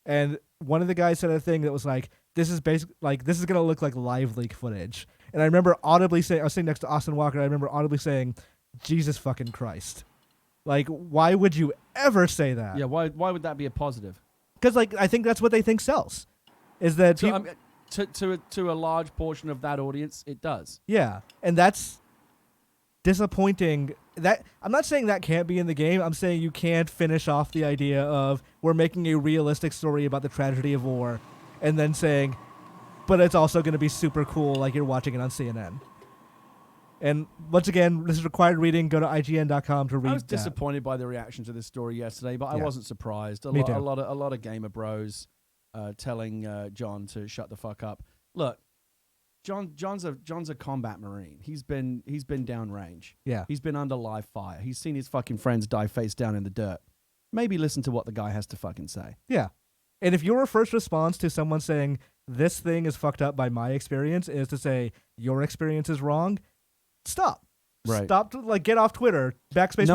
And one of the guys said a thing that was like, this is gonna look like live leak footage. And I remember audibly saying, I was sitting next to Austin Walker, I remember audibly saying, Jesus fucking Christ. Like, why would you ever say that? Yeah, why would that be a positive? Because like I think that's what they think sells. Is that to a large portion of that audience, it does. Yeah, and that's disappointing. That I'm not saying that can't be in the game. I'm saying you can't finish off the idea of we're making a realistic story about the tragedy of war, and then saying, but it's also going to be super cool, like you're watching it on CNN. And once again, this is required reading. Go to IGN.com to read. I was disappointed by the reaction to this story yesterday, but I wasn't surprised. A lot of gamer bros telling John to shut the fuck up. Look, John's a combat marine. He's been downrange. Yeah. He's been under live fire. He's seen his fucking friends die face down in the dirt. Maybe listen to what the guy has to fucking say. Yeah. And if your first response to someone saying this thing is fucked up by my experience is to say your experience is wrong, stop. Right. Stop. Get off Twitter. Backspace.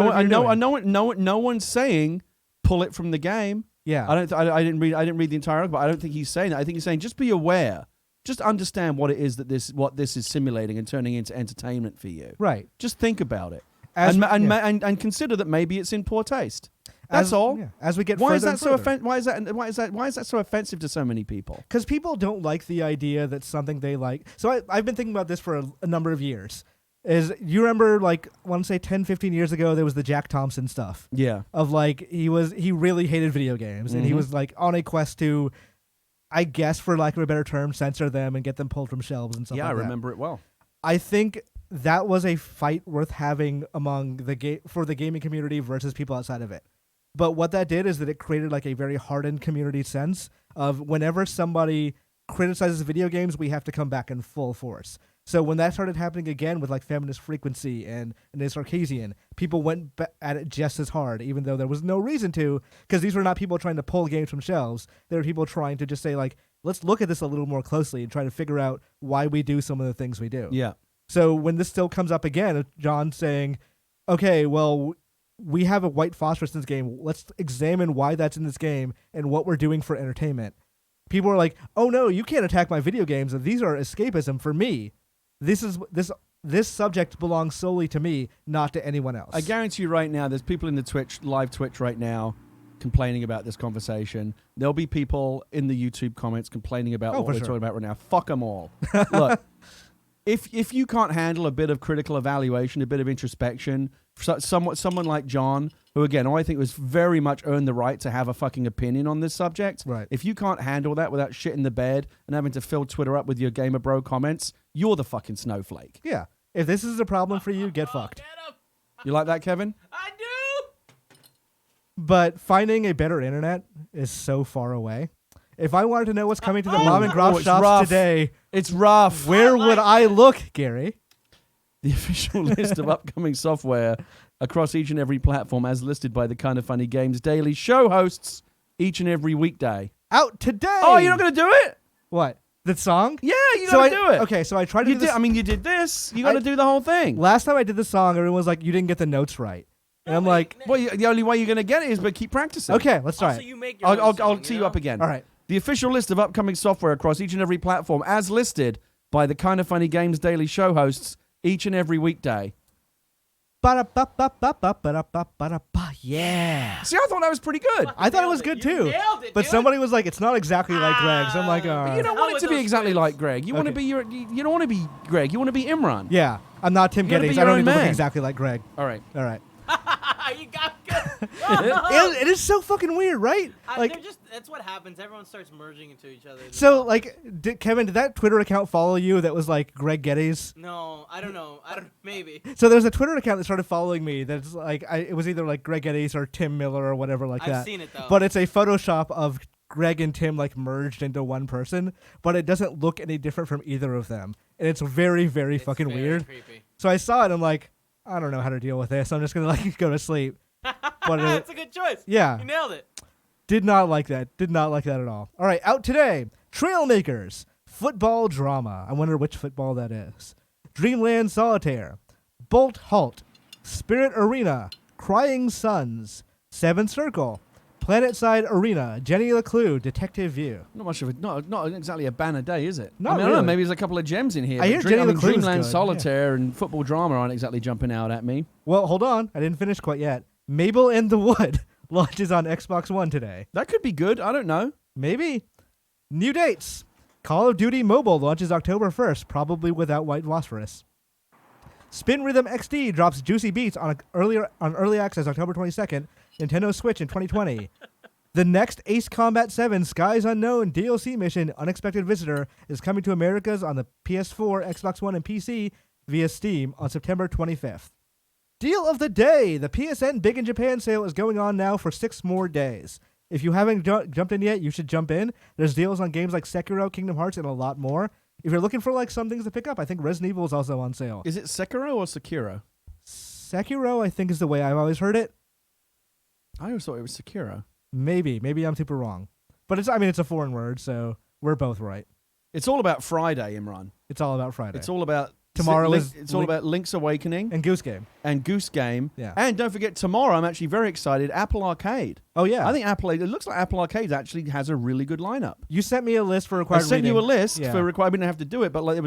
No one's saying pull it from the game. Yeah. I didn't read the entire article, but I don't think he's saying that. I think he's saying just be aware. Just understand what it is that what this is simulating and turning into entertainment for you. Right. Just think about it. And consider that maybe it's in poor taste. That's all. Yeah. As we get why further is that and so further. why is that so offensive to so many people? Because people don't like the idea that something they like. So I've been thinking about this for a number of years. Is you remember I want to say 10, 15 years ago there was the Jack Thompson stuff. Yeah. Of he really hated video games and he was on a quest to, I guess for lack of a better term, censor them and get them pulled from shelves and stuff like that. Yeah, I remember it well. I think that was a fight worth having among for the gaming community versus people outside of it. But what that did is that it created a very hardened community sense of whenever somebody criticizes video games, we have to come back in full force. So when that started happening again with Feminist Frequency and Sarkisian, people went at it just as hard, even though there was no reason to, because these were not people trying to pull games from shelves. They were people trying to just say let's look at this a little more closely and try to figure out why we do some of the things we do. Yeah. So when this still comes up again, John saying, okay, well, we have a white phosphorus in this game. Let's examine why that's in this game and what we're doing for entertainment. People are like, oh no, you can't attack my video games. These are escapism for me. This subject belongs solely to me, not to anyone else. I guarantee you right now, there's people in the live Twitch right now complaining about this conversation. There'll be people in the YouTube comments complaining about what we're talking about right now. Fuck them all. Look, if you can't handle a bit of critical evaluation, a bit of introspection, someone like John, who again I think was very much earned the right to have a fucking opinion on this subject. Right. If you can't handle that without shitting the bed and having to fill Twitter up with your gamer bro comments, you're the fucking snowflake. Yeah. If this is a problem for you, get fucked. You like that, Kevin? I do. But finding a better internet is so far away. If I wanted to know what's coming to the mom and grop shops rough. today, It's rough. where would I look, Gary? The official list of upcoming software across each and every platform as listed by the Kind of Funny Games Daily show hosts each and every weekday. Out today. Oh, you're not going to do it? What? The song? Yeah, you got to do it. Okay, so I tried to do this. You did this. You got to do the whole thing. Last time I did the song, everyone was like, you didn't get the notes right. And I'm like, Well, the only way you're going to get it is by keep practicing. okay, let's try Also, it. you make your own I'll song, tee you up again. All right. The official list of upcoming software across each and every platform as listed by the Kind of Funny Games Daily show hosts each and every weekday. Yeah. See, I thought that was pretty good. I thought it was good too. Nailed it, But dude. somebody was like, it's not exactly like Greg's. I'm like, But you don't want it to be exactly like Greg. You want to be you don't want to be Greg. You want to be Imran. yeah, I'm not Tim You gotta be Gettys. your I don't own need to look man. exactly like Greg. All right. All right. You got good. It is so fucking weird, right? Like, That's what happens. Everyone starts merging into each other. so, like, Kevin, did that Twitter account follow you that was like Greg Gettys? No, I don't know. Maybe. So there's a Twitter account that started following me that's like, it was either like Greg Gettys or Tim Miller or whatever like that. I've seen it though. But it's a Photoshop of Greg and Tim like merged into one person, but it doesn't look any different from either of them. And it's very, very It's fucking very weird. creepy. So I saw it and I'm like, I don't know how to deal with this. I'm just going to like go to sleep. But That's a good choice. yeah. You nailed it. Did not like that. Did not like that at all. All right, out today. Trailmakers, football drama. I wonder which football that is. Dreamland Solitaire, Bolt Halt, Spirit Arena, Crying Suns, Seven Circle, Planetside Arena, Jenny LeClue, Detective View. Not much of a not exactly a banner day, is it? Not I don't know. really. Maybe there's a couple of gems in here. I but hear Jenny LeClue's Dreamland good, Solitaire and football drama aren't exactly jumping out at me. Well, hold on. I didn't finish quite yet. Mabel in the Wood launches on Xbox One today. That could be good. I don't know. Maybe. New dates. Call of Duty Mobile launches October 1st, probably without white phosphorus. Spin Rhythm XD drops Juicy Beats on early access October 22nd, Nintendo Switch in 2020. The next Ace Combat 7 Skies Unknown DLC mission, Unexpected Visitor, is coming to Americas on the PS4, Xbox One, and PC via Steam on September 25th. Deal of the day! The PSN Big in Japan sale is going on now for 6 more days. If you haven't jumped in yet, you should jump in. There's deals on games like Sekiro, Kingdom Hearts, and a lot more. If you're looking for like some things to pick up, I think Resident Evil is also on sale. Is it Sekiro or Sekiro? Sekiro, I think, is the way I've always heard it. I always thought it was Sekiro. Maybe I'm super wrong. But it's a foreign word, so we're both right. It's all about Friday, Imran. It's all about Friday. It's all about Tomorrow is It's all about Link's Awakening and Goose Game. and Goose Game. Yeah. And don't forget, tomorrow I'm actually very excited. Apple Arcade. Oh yeah. I think it looks like Apple Arcade actually has a really good lineup. You sent me a list for I required sent you a reading. list Yeah. for required. We didn't have to do it, but like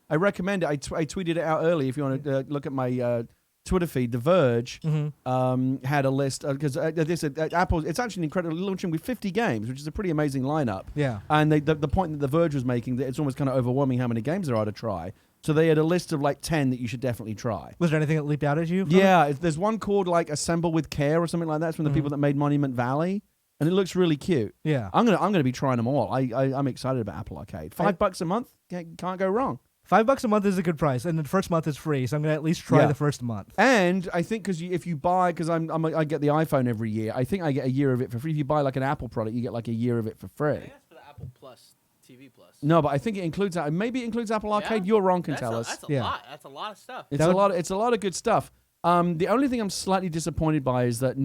I recommend it. I tweeted it out early. If you want to look at my Twitter feed, The Verge had a list because Apple. It's actually incredible, launching with 50 games, which is a pretty amazing lineup. Yeah. And the point that The Verge was making, that it's almost kind of overwhelming how many games there are to try. So they had a list of like 10 that you should definitely try. Was there anything that leaped out at you? Yeah, there's one called like Assemble with Care or something like that. It's from the people that made Monument Valley, and it looks really cute. Yeah. I'm gonna be trying them all. I'm excited about Apple Arcade. $5 a month, can't go wrong. $5 a month is a good price, and the first month is free, so I'm gonna at least try the first month. And I think if you buy, because I get the iPhone every year, I think I get a year of it for free. If you buy like an Apple product, you get like a year of it for free. I think that's for the Apple Plus, TV Plus. No, but I think it includes that. Maybe it includes Apple Arcade. Yeah? You're wrong, can That's tell a, us. That's a Yeah. lot. That's a lot of stuff. It's a lot of good stuff. The only thing I'm slightly disappointed by is that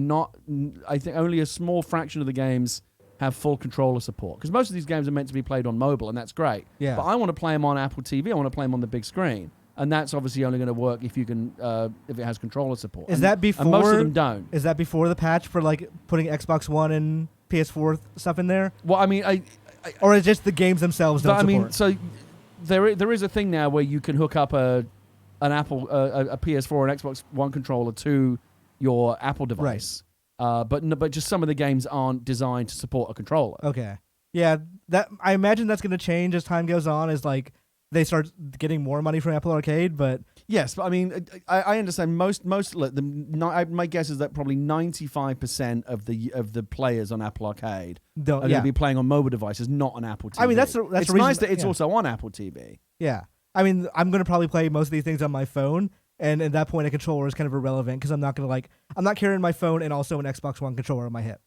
I think only a small fraction of the games have full controller support, because most of these games are meant to be played on mobile, and that's great. Yeah. But I want to play them on Apple TV. I want to play them on the big screen, and that's obviously only going to work if you can if it has controller support. Is that before? And most of them don't. Is that before the patch for like putting Xbox One and PS4 stuff in there, Well, I mean, or is it just the games themselves don't support? so there is a thing now where you can hook up an Apple a PS4 or an Xbox One controller to your Apple device. But just some of the games aren't designed to support a controller. Okay. Yeah, that I imagine that's going to change as time goes on, as like they start getting more money from Apple Arcade. But Yes, but I mean, I understand most. My guess is that probably 95% of the players on Apple Arcade are going to be playing on mobile devices, not on Apple TV. I mean, that's the it's reason, nice that it's yeah. also on Apple TV. Yeah. I mean, I'm going to probably play most of these things on my phone, and at that point, a controller is kind of irrelevant because I'm not carrying my phone and also an Xbox One controller on my hip.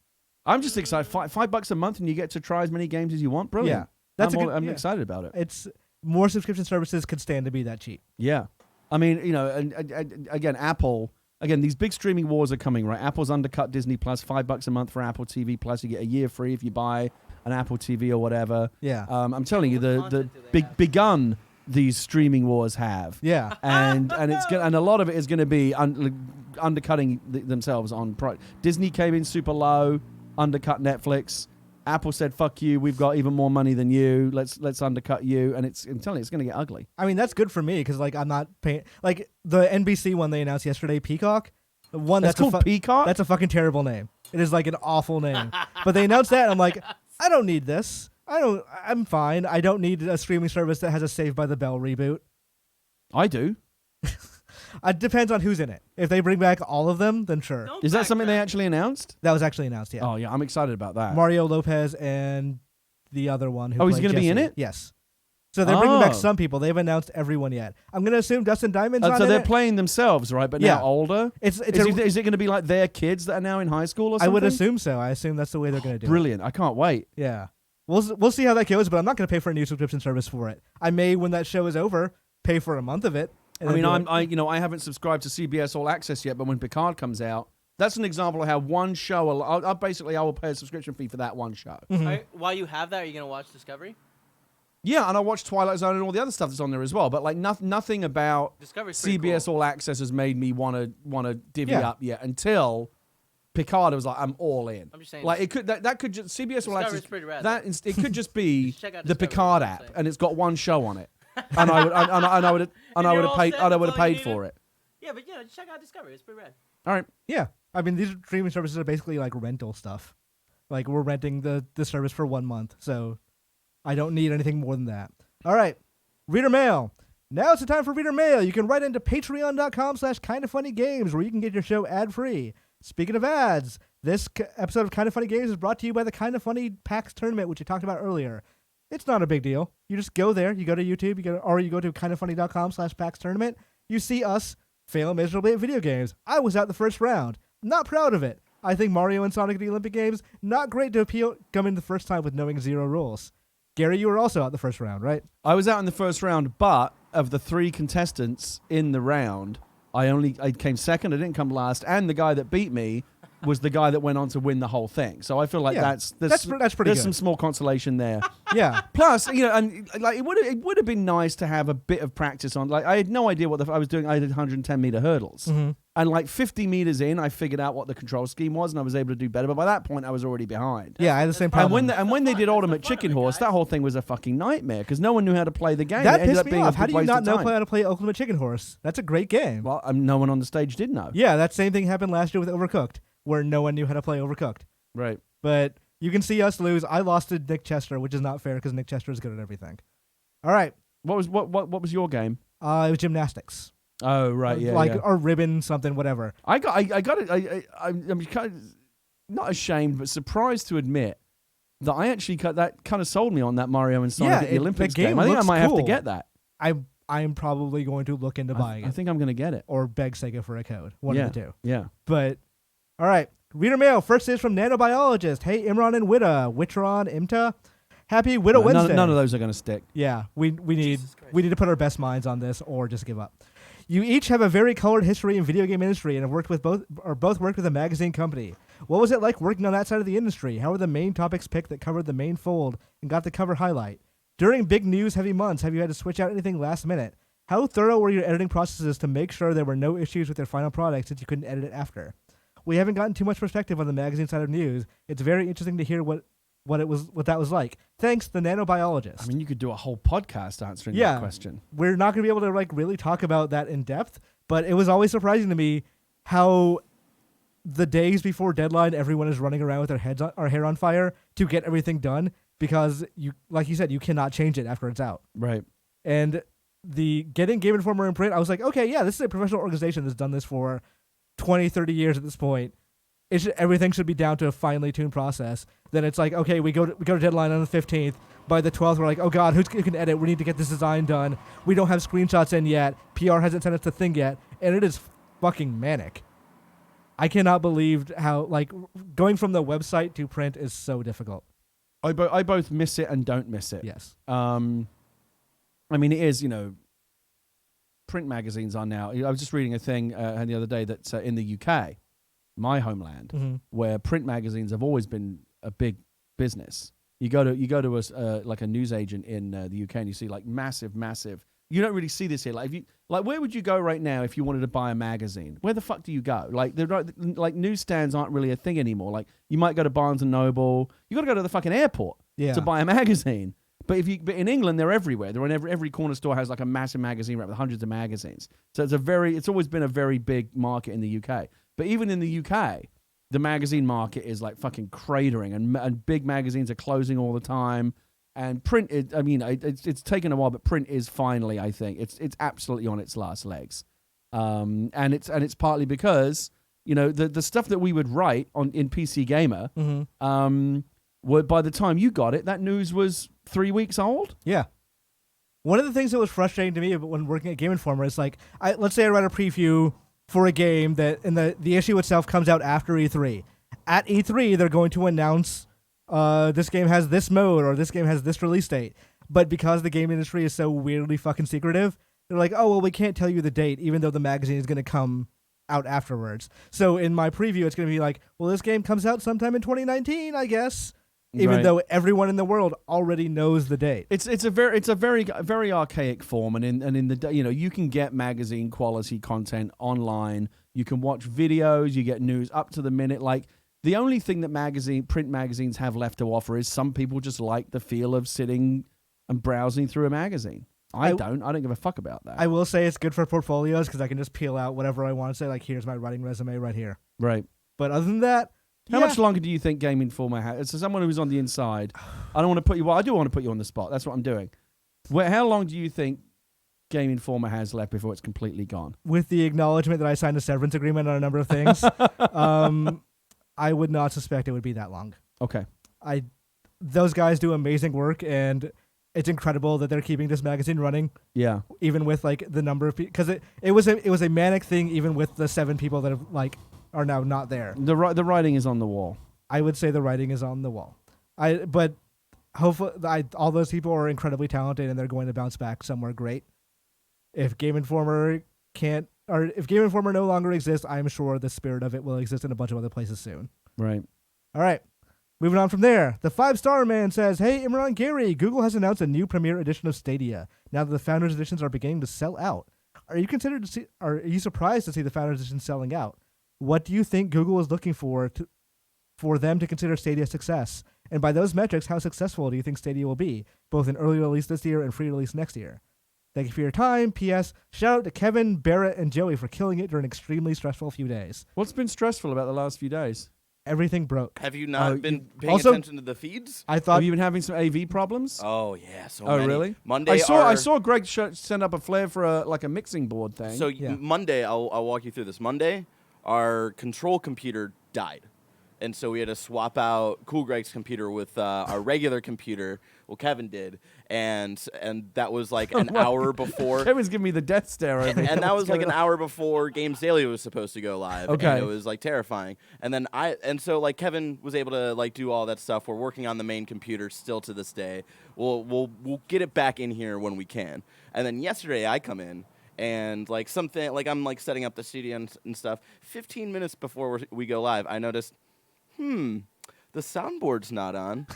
I'm just excited. $5 a month, and you get to try as many games as you want. Brilliant. Yeah, I'm excited about it. It's more subscription services could stand to be that cheap. Yeah. I mean, and again, Apple. Again, these big streaming wars are coming, right? Apple's undercut Disney Plus, $5 a month for Apple TV Plus. You get a year free if you buy an Apple TV or whatever. Yeah. I'm telling you, What the content do they have? begun these streaming wars have. Yeah. and and a lot of it is going to be undercutting themselves on price. Disney came in super low, undercut Netflix. Apple said, "Fuck you. We've got even more money than you. Let's undercut you." And I'm telling you, it's going to get ugly. I mean, that's good for me because like I'm not paying. Like the NBC one they announced yesterday, Peacock. The one That's called Peacock. That's a fucking terrible name. It is like an awful name. But they announced that, and I'm like, I don't need this. I'm fine. I don't need a streaming service that has a Saved by the Bell reboot. I do. It depends on who's in it. If they bring back all of them, then sure. Don't Is that something they backtrack. actually announced? That was actually announced, yeah. Oh yeah, I'm excited about that. Mario Lopez and the other one. Who Oh, he's played going to be in Jesse. it? Yes. So they're bringing back Oh. some people. They haven't announced everyone yet. I'm going to assume Dustin Diamond's not So in they're it. playing themselves, right? But Yeah. now older. Is Is it going to be like their kids that are now in high school or I something? would assume so. I assume that's the way they're going to do it. Brilliant. I can't wait. Yeah. We'll see how that goes, but I'm not going to pay for a new subscription service for it. I may, when that show is over, pay for a month of it. and I then mean, do it. I haven't subscribed to CBS All Access yet, but when Picard comes out, that's an example of how one show. I will pay a subscription fee for that one show. Mhm. While you have that, are you gonna watch Discovery? Yeah, and I watched Twilight Zone and all the other stuff that's on there as well. But like nothing about Discovery's pretty CBS cool. All Access has made me want to divvy Yeah. up yet until Picard was like, I'm all in. I'm just saying. Like it could that could just CBS All Discovery's Access pretty rad. it could just be Check out the Discovery, Picard that's what I'm app, saying. and it's got one show on it, and I would you're have all paid set, I that's would have all you paid needed? for it. Yeah, but check out Discovery. It's pretty rad. All right. Yeah. I mean, these streaming services are basically like rental stuff. Like, we're renting the service for 1 month, so I don't need anything more than that. All right. Reader Mail. Now it's the time for Reader Mail. You can write into patreon.com/kindoffunnygames where you can get your show ad-free. Speaking of ads, this episode of Kind of Funny Games is brought to you by the Kind of Funny PAX tournament, which you talked about earlier. It's not a big deal. You just go there, you go to YouTube, you go to kindoffunny.com/PAX tournament. You see us fail miserably at video games. I was out the first round. Not proud of it. I think Mario and Sonic at the Olympic Games, not great to come in the first time with knowing 0 rules. Gary, you were also out the first round, right? I was out in the first round, but of the 3 contestants in the round, I came second. I didn't come last, and the guy that beat me was the guy that went on to win the whole thing. So I feel like Yeah, that's that's pretty there's good. some small consolation there. Yeah. Plus, and like it would have been nice to have a bit of practice on. Like I had no idea what I was doing. I did 110-meter hurdles, and like 50 meters in, I figured out what the control scheme was, and I was able to do better. But by that point, I was already behind. Yeah, I had the same And problem. when they did That's Ultimate the fun of Chicken it, Horse, guys. that whole thing was a fucking nightmare because no one knew how to play the game. That It ended pissed up me being off. a How big do you waste not of know time. how to play Ultimate Chicken Horse? That's a great game. Well, no one on the stage did know. Yeah, that same thing happened last year with Overcooked, where no one knew how to play Overcooked. Right. But you can see us lose. I lost to Nick Chester, which is not fair because Nick Chester is good at everything. All right. What was your game? It was gymnastics. Oh right, yeah. Like, yeah. or ribbon, something, whatever. I got it. I'm kind of not ashamed, but surprised to admit that I actually that kind of sold me on that Mario and Sonic Yeah, at the Olympics the game I think I looks might have to cool. get that. I'm probably going to look into buying I it think I'm going to get it. or beg Sega for a code. One yeah. of the two. Yeah. But, all right. Reader mail. First is from Nano Biologist. Hey, Imran and Whitta. Witron, Imta. Happy Whitta Wednesday. None of those are going to stick. Yeah, we need Jesus Christ. we need to put our best minds on this or just give up. You each have a very colored history in video game industry and have worked with both worked with a magazine company. What was it like working on that side of the industry? How were the main topics picked that covered the main fold and got the cover highlight? During big news heavy months, have you had to switch out anything last minute? How thorough were your editing processes to make sure there were no issues with your final product since you couldn't edit it after? We haven't gotten too much perspective on the magazine side of news. It's very interesting to hear what that was like. Thanks, the Nano Biologist. I mean, you could do a whole podcast answering Yeah. that question. We're not going to be able to like really talk about that in depth, but it was always surprising to me how the days before deadline everyone is running around with their hair on fire to get everything done because you, like you said, you cannot change it after it's out. Right. And the getting Game Informer in print, I was like, okay, yeah, this is a professional organization that's done this for 20, 30 years at this point. Everything should be down to a finely tuned process. Then it's like, okay, we go to deadline on the 15th. By the 12th, we're like, oh god, who can edit? We need to get this design done. We don't have screenshots in yet. PR hasn't sent us the thing yet, and it is fucking manic. I cannot believe how like going from the website to print is so difficult. I both miss it and don't miss it. Yes. I mean, it is, print magazines are now. I was just reading a thing the other day that's in the UK, my homeland, Mm-hmm. where print magazines have always been a big business. You go to a news agent in the UK and you see like massive. You don't really see this here. Like where would you go right now if you wanted to buy a magazine? Where the fuck do you go? Like newsstands aren't really a thing anymore. Like you might go to Barnes and Noble. You got to go to the fucking airport to buy a magazine. But in England they're everywhere. They're in every corner store has like a massive magazine rack with hundreds of magazines. So it's always been a very big market in the UK. But even in the UK, the magazine market is like fucking cratering, and big magazines are closing all the time. And print, it's taken a while, but print is finally, I think, it's absolutely on its last legs. And it's partly because the stuff that we would write in PC Gamer, by the time you got it, that news was 3 weeks old. Yeah. One of the things that was frustrating to me when working at Game Informer is like, let's say I write a preview for a game and the issue itself comes out after E3. At E3, they're going to announce this game has this mode or this game has this release date. But because the game industry is so weirdly fucking secretive, they're like, oh, well, we can't tell you the date, even though the magazine is going to come out afterwards. So in my preview, it's going to be like, well, this game comes out sometime in 2019, I guess. even Right. though everyone in the world already knows the date. It's a very archaic form, and in the you can get magazine quality content online. You can watch videos. You get news up to the minute. Like the only thing that print magazines have left to offer is some people just like the feel of sitting and browsing through a magazine. I don't give a fuck about that. I will say it's good for portfolios because I can just peel out whatever I want to say. Like, here's my writing resume right here. Right. But other than that, How much longer do you think Game Informer has? As someone who's on the inside, I don't want to put you. Well, I do want to put you on the spot. That's what I'm doing. How long do you think Game Informer has left before it's completely gone? With the acknowledgement that I signed a severance agreement on a number of things, I would not suspect it would be that long. Okay. Those guys do amazing work, and it's incredible that they're keeping this magazine running. Yeah. Even with like the number of people, because it was a manic thing, even with the 7 people that have are now not there. The writing is on the wall. I would say the writing is on the wall. But hopefully, all those people are incredibly talented, and they're going to bounce back somewhere great. If Game Informer if Game Informer no longer exists, I'm sure the spirit of it will exist in a bunch of other places soon. Right. All right. Moving on from there, the 5-star man says, "Hey, Imran and Gary, Google has announced a new Premier Edition of Stadia. Now that the Founders Editions are beginning to sell out, are you surprised to see the Founders Edition selling out? What do you think Google is looking for them to consider Stadia a success? And by those metrics, how successful do you think Stadia will be, both in early release this year and free release next year? Thank you for your time. P.S. Shout out to Kevin, Barrett, and Joey for killing it during an extremely stressful few days. What's been stressful about the last few days? Everything broke. Have you not been paying also- attention to the feeds? I thought Have you been having some AV problems? Oh yeah, so Oh, many. really? Monday. I saw Greg send up a flare for a mixing board thing. So Yeah. Monday, I'll walk you through this. Monday, our control computer died, and so we had to swap out Cool Greg's computer with our regular computer. Well, Kevin did, and that was like an hour before. Kevin's giving me the death stare over here. And that What's was like going an on? hour before Games Daily was supposed to go live. Okay. And it was like terrifying. And then so like Kevin was able to like do all that stuff. We're working on the main computer still to this day. We'll get it back in here when we can. And then yesterday I come in and like something like I'm like setting up the studio and stuff. 15 minutes before we go live, I noticed, the soundboard's not on.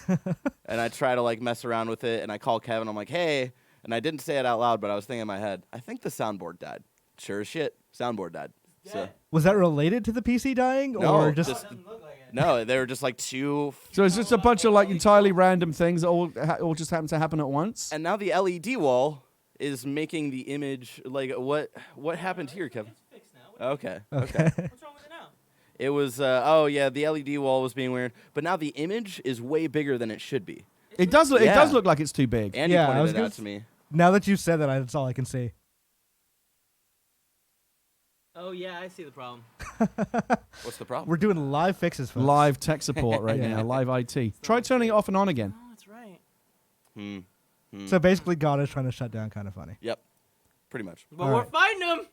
And I try to like mess around with it, and I call Kevin. I'm like, hey, and I didn't say it out loud, but I was thinking in my head, I think the soundboard died. Sure as shit, soundboard died. So was that related to the PC dying, No, or just Doesn't look like it. no, they were just like two. So it's just a bunch of like entirely random things that all just happen to happen at once. And now the LED wall is making the image like what happened here, Kevin? It's fixed now. Okay. What's wrong with it now? It was the LED wall was being weird, but now the image is way bigger than it should be. It does look. Yeah. It does look like it's too big. And Yeah, I he was pointed it gonna out to me. now that you've said that, that's all I can see. Oh yeah, I see the problem. What's the problem? We're doing live fixes, folks. Live tech support right Yeah. now. Live IT. Try turning it off and on again. Oh, that's right. So basically, God is trying to shut down Kind of Funny. Yep. Pretty much. But All we're right. fighting them.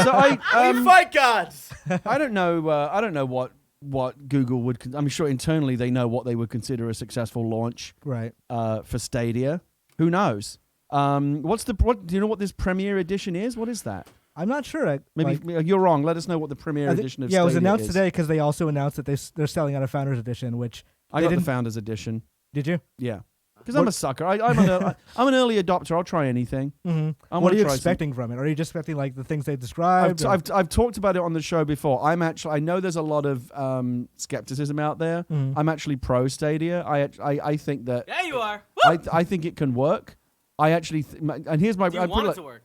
So We fight gods. I don't know. I don't know what Google would. I'm sure internally they know what they would consider a successful launch Right. for Stadia. Who knows? Do you know what this Premier Edition is? What is that? I'm not sure. Maybe you're wrong. Let us know what the Premier Edition of yeah, Stadia it was announced is. today because they also announced that they're selling out a Founders Edition, which I they got the didn't- Founders Edition. Did you? Yeah, because I'm a sucker. I'm an early adopter. I'll try anything. Mm-hmm. What are you expecting from it? Are you just expecting like the things they described? I've talked about it on the show before. I know there's a lot of skepticism out there. Mhm. I'm actually pro Stadia. I think that Yeah, you are. I think it can work. I actually and here's my Do you want it to work?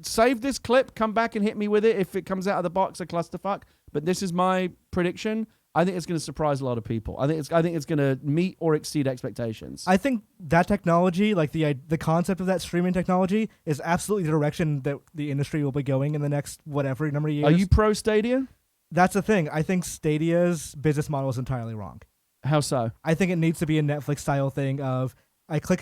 Save this clip, come back and hit me with it if it comes out of the box a clusterfuck. But this is my prediction. I think it's going to surprise a lot of people. I think it's going to meet or exceed expectations. I think that technology, like the concept of that streaming technology, is absolutely the direction that the industry will be going in the next whatever number of years. Are you pro Stadia? That's the thing. I think Stadia's business model is entirely wrong. How so? I think it needs to be a Netflix style thing of I click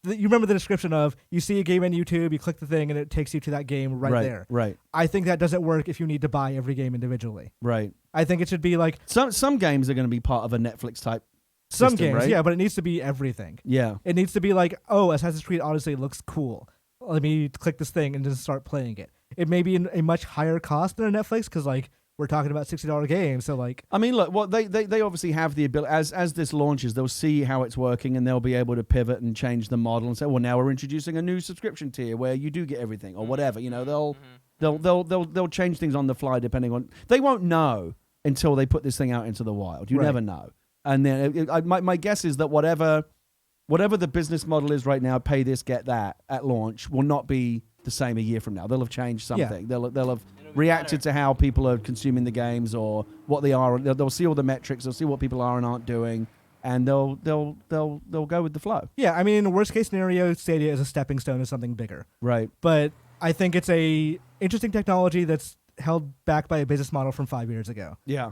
you remember the description of you see a game on YouTube, you click the thing, and it takes you to that game right there. Right. I think that doesn't work if you need to buy every game individually. Right. I think it should be like Some games are going to be part of a Netflix type. some system, games, right? yeah, but it needs to be everything. Yeah. It needs to be like, oh, Assassin's Creed Odyssey looks cool. Let me click this thing and just start playing it. It may be a much higher cost than a Netflix because like we're talking about $60 games. So like, I mean, look, what they obviously have the ability as this launches, they'll see how it's working and they'll be able to pivot and change the model and say, well, now we're introducing a new subscription tier where you do get everything or whatever. You know, they'll change things on the fly depending on. They won't know until they put this thing out into the wild. You never know. And then my guess is that whatever the business model is right now, pay this, get that at launch, will not be the same a year from now. They'll have changed something. Yeah. They'll have reacted to how people are consuming the games or what they are. They'll see all the metrics. They'll see what people are and aren't doing, and they'll go with the flow. Yeah, I mean, in the worst case scenario, Stadia is a stepping stone to something bigger. Right. But I think it's a interesting technology that's held back by a business model from 5 years ago. Yeah.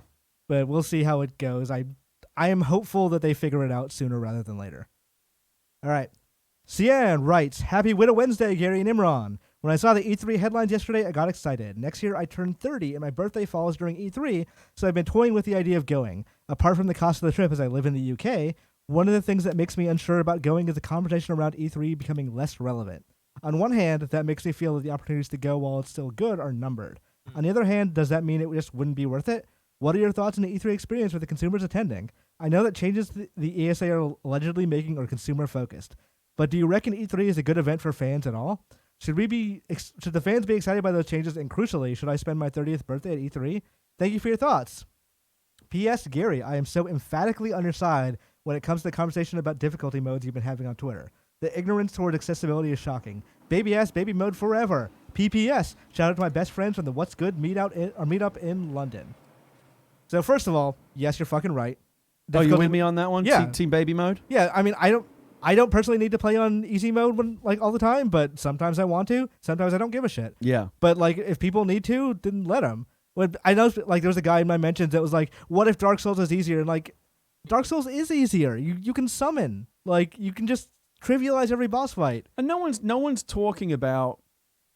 But we'll see how it goes. I am hopeful that they figure it out sooner rather than later. All right. Sian writes, Happy Whitta Wednesday, Gary and Imran. When I saw the E3 headlines yesterday, I got excited. Next year, I turn 30, and my birthday falls during E3, so I've been toying with the idea of going. Apart from the cost of the trip, as I live in the UK, one of the things that makes me unsure about going is the conversation around E3 becoming less relevant. On one hand, that makes me feel that the opportunities to go while it's still good are numbered. On the other hand, does that mean it just wouldn't be worth it? What are your thoughts on the E3 experience with the consumers attending? I know that changes the ESA are allegedly making are consumer-focused, but do you reckon E3 is a good event for fans at all? Should the fans be excited by those changes? And crucially, should I spend my 30th birthday at E3? Thank you for your thoughts. P.S. Gary, I am so emphatically on your side when it comes to the conversation about difficulty modes you've been having on Twitter. The ignorance toward accessibility is shocking. Baby ass baby mode forever. PPS. Shout out to my best friends from the What's Good meetup in London. So first of all, yes, you're fucking right. Oh, you with me on that one? Yeah. Team baby mode? Yeah, I mean, I don't personally need to play on easy mode all the time, but sometimes I want to. Sometimes I don't give a shit. Yeah. But like, if people need to, then let them. I know, like, there was a guy in my mentions that was like, "What if Dark Souls is easier?" And like, Dark Souls is easier. You can summon. Like, you can just trivialize every boss fight. And no one's talking about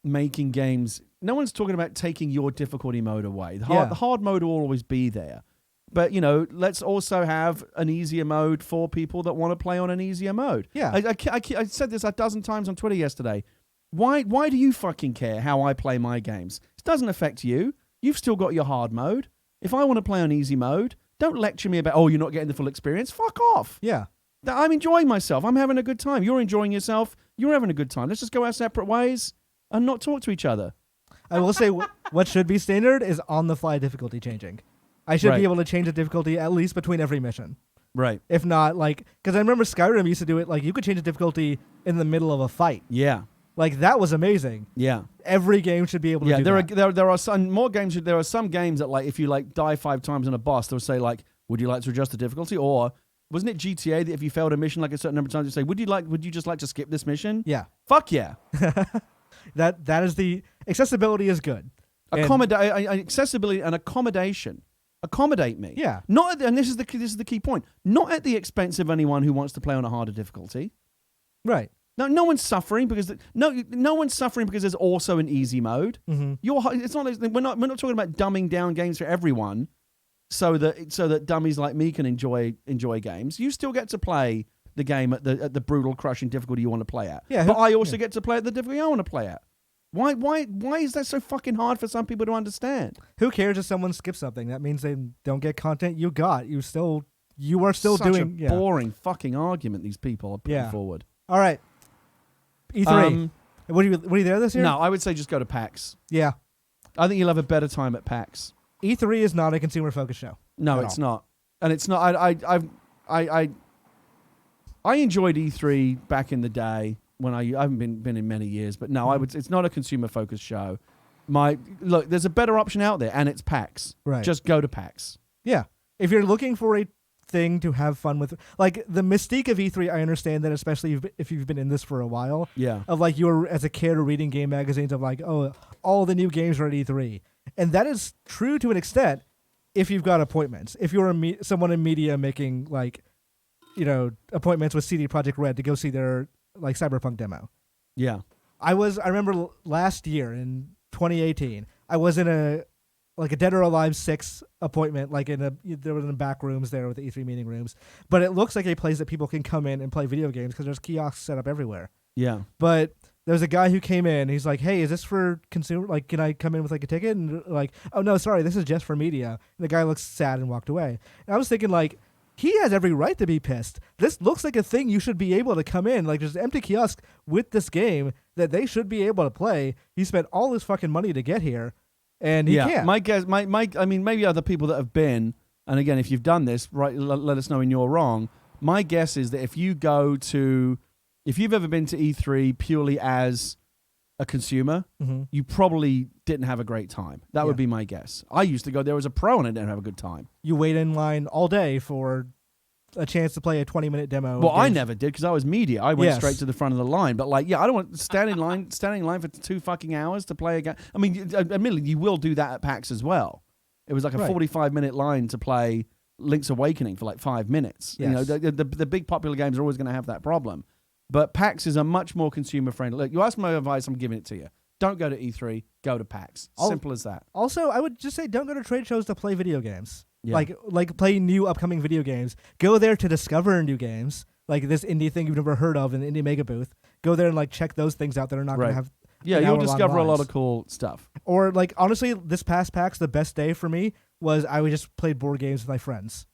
making games. No one's talking about taking your difficulty mode away. The hard mode will always be there. But, you know, let's also have an easier mode for people that want to play on an easier mode. Yeah. I said this a dozen times on Twitter yesterday. Why do you fucking care how I play my games? It doesn't affect you. You've still got your hard mode. If I want to play on easy mode, don't lecture me about, you're not getting the full experience. Fuck off. Yeah. I'm enjoying myself. I'm having a good time. You're enjoying yourself. You're having a good time. Let's just go our separate ways and not talk to each other. I will say what should be standard is on-the-fly difficulty changing. I should be able to change the difficulty at least between every mission. Right. If not, like, because I remember Skyrim used to do it, like, you could change the difficulty in the middle of a fight. Yeah. Like, that was amazing. Yeah. Every game should be able to do that. There are some more games. There are some games that, like, if you like die 5 times on a boss, they'll say like, "Would you like to adjust the difficulty?" Or wasn't it GTA that if you failed a mission like a certain number of times, you say, "Would you just like to skip this mission?" Yeah. Fuck yeah. That is the accessibility is good. Accessibility and accommodation. Accommodate me. Yeah. And this is the key point. Not at the expense of anyone who wants to play on a harder difficulty. Right. No one's suffering because no one's suffering because there's also an easy mode. Mm-hmm. It's not. We're not talking about dumbing down games for everyone, so that dummies like me can enjoy games. You still get to play the game at the brutal, crushing difficulty you want to play at. Yeah. But I also get to play at the difficulty I want to play at. Why is that so fucking hard for some people to understand? Who cares if someone skips something? That means they don't get content you got. You are still Such doing a boring fucking argument these people are putting forward. All right. E3. Were you there this year? No, I would say just go to PAX. Yeah. I think you'll have a better time at PAX. E3 is not a consumer-focused show. No, it's not. And it's not. I enjoyed E3 back in the day when I haven't been in many years, but no, it's not a consumer-focused show. Look, there's a better option out there, and it's PAX. Right. Just go to PAX. Yeah. If you're looking for a thing to have fun with, like the mystique of E3, I understand that, especially if you've been in this for a while. Yeah. Of like you were as a kid reading game magazines of like, all the new games are at E3, and that is true to an extent if you've got appointments. If you're someone in media making like, appointments with CD Projekt Red to go see their like Cyberpunk demo. Yeah. I remember last year in 2018, I was in a Dead or Alive 6 appointment, there was in the back rooms there with the E3 meeting rooms, but it looks like a place that people can come in and play video games because there's kiosks set up everywhere. Yeah. But There was a guy who came in. He's like, "Hey, is this for consumer? Like, can I come in with like a ticket?" And like, "Oh no, sorry, this is just for media." And the guy looks sad and walked away. And I was thinking, like, he has every right to be pissed. This looks like a thing you should be able to come in. Like, there's an empty kiosk with this game that they should be able to play. He spent all this fucking money to get here, and he can't. My guess, I mean, maybe other people that have been, and again, if you've done this, right, let us know when you're wrong. My guess is that if you've ever been to E3 purely as a consumer, you probably didn't have a great time. That would be my guess. I used to go there as a pro and I didn't have a good time. You wait in line all day for a chance to play a 20-minute demo. Well, I never did because I was media. I went straight to the front of the line. But like, I don't want to stand in line for 2 fucking hours to play a game. I mean, admittedly, you will do that at PAX as well. It was like a 45-minute line to play Link's Awakening for like 5 minutes. Yes. You know, the big popular games are always going to have that problem. But PAX is a much more consumer-friendly. Look, you ask my advice, I'm giving it to you. Don't go to E3, go to PAX. Simple as that. Also, I would just say don't go to trade shows to play video games. Yeah. Like play new upcoming video games. Go there to discover new games, like this indie thing you've never heard of in the Indie Mega Booth. Go there and like check those things out that are not going to have. Yeah, you'll discover a lot of cool stuff. Or like honestly, this past PAX, the best day for me was I just played board games with my friends.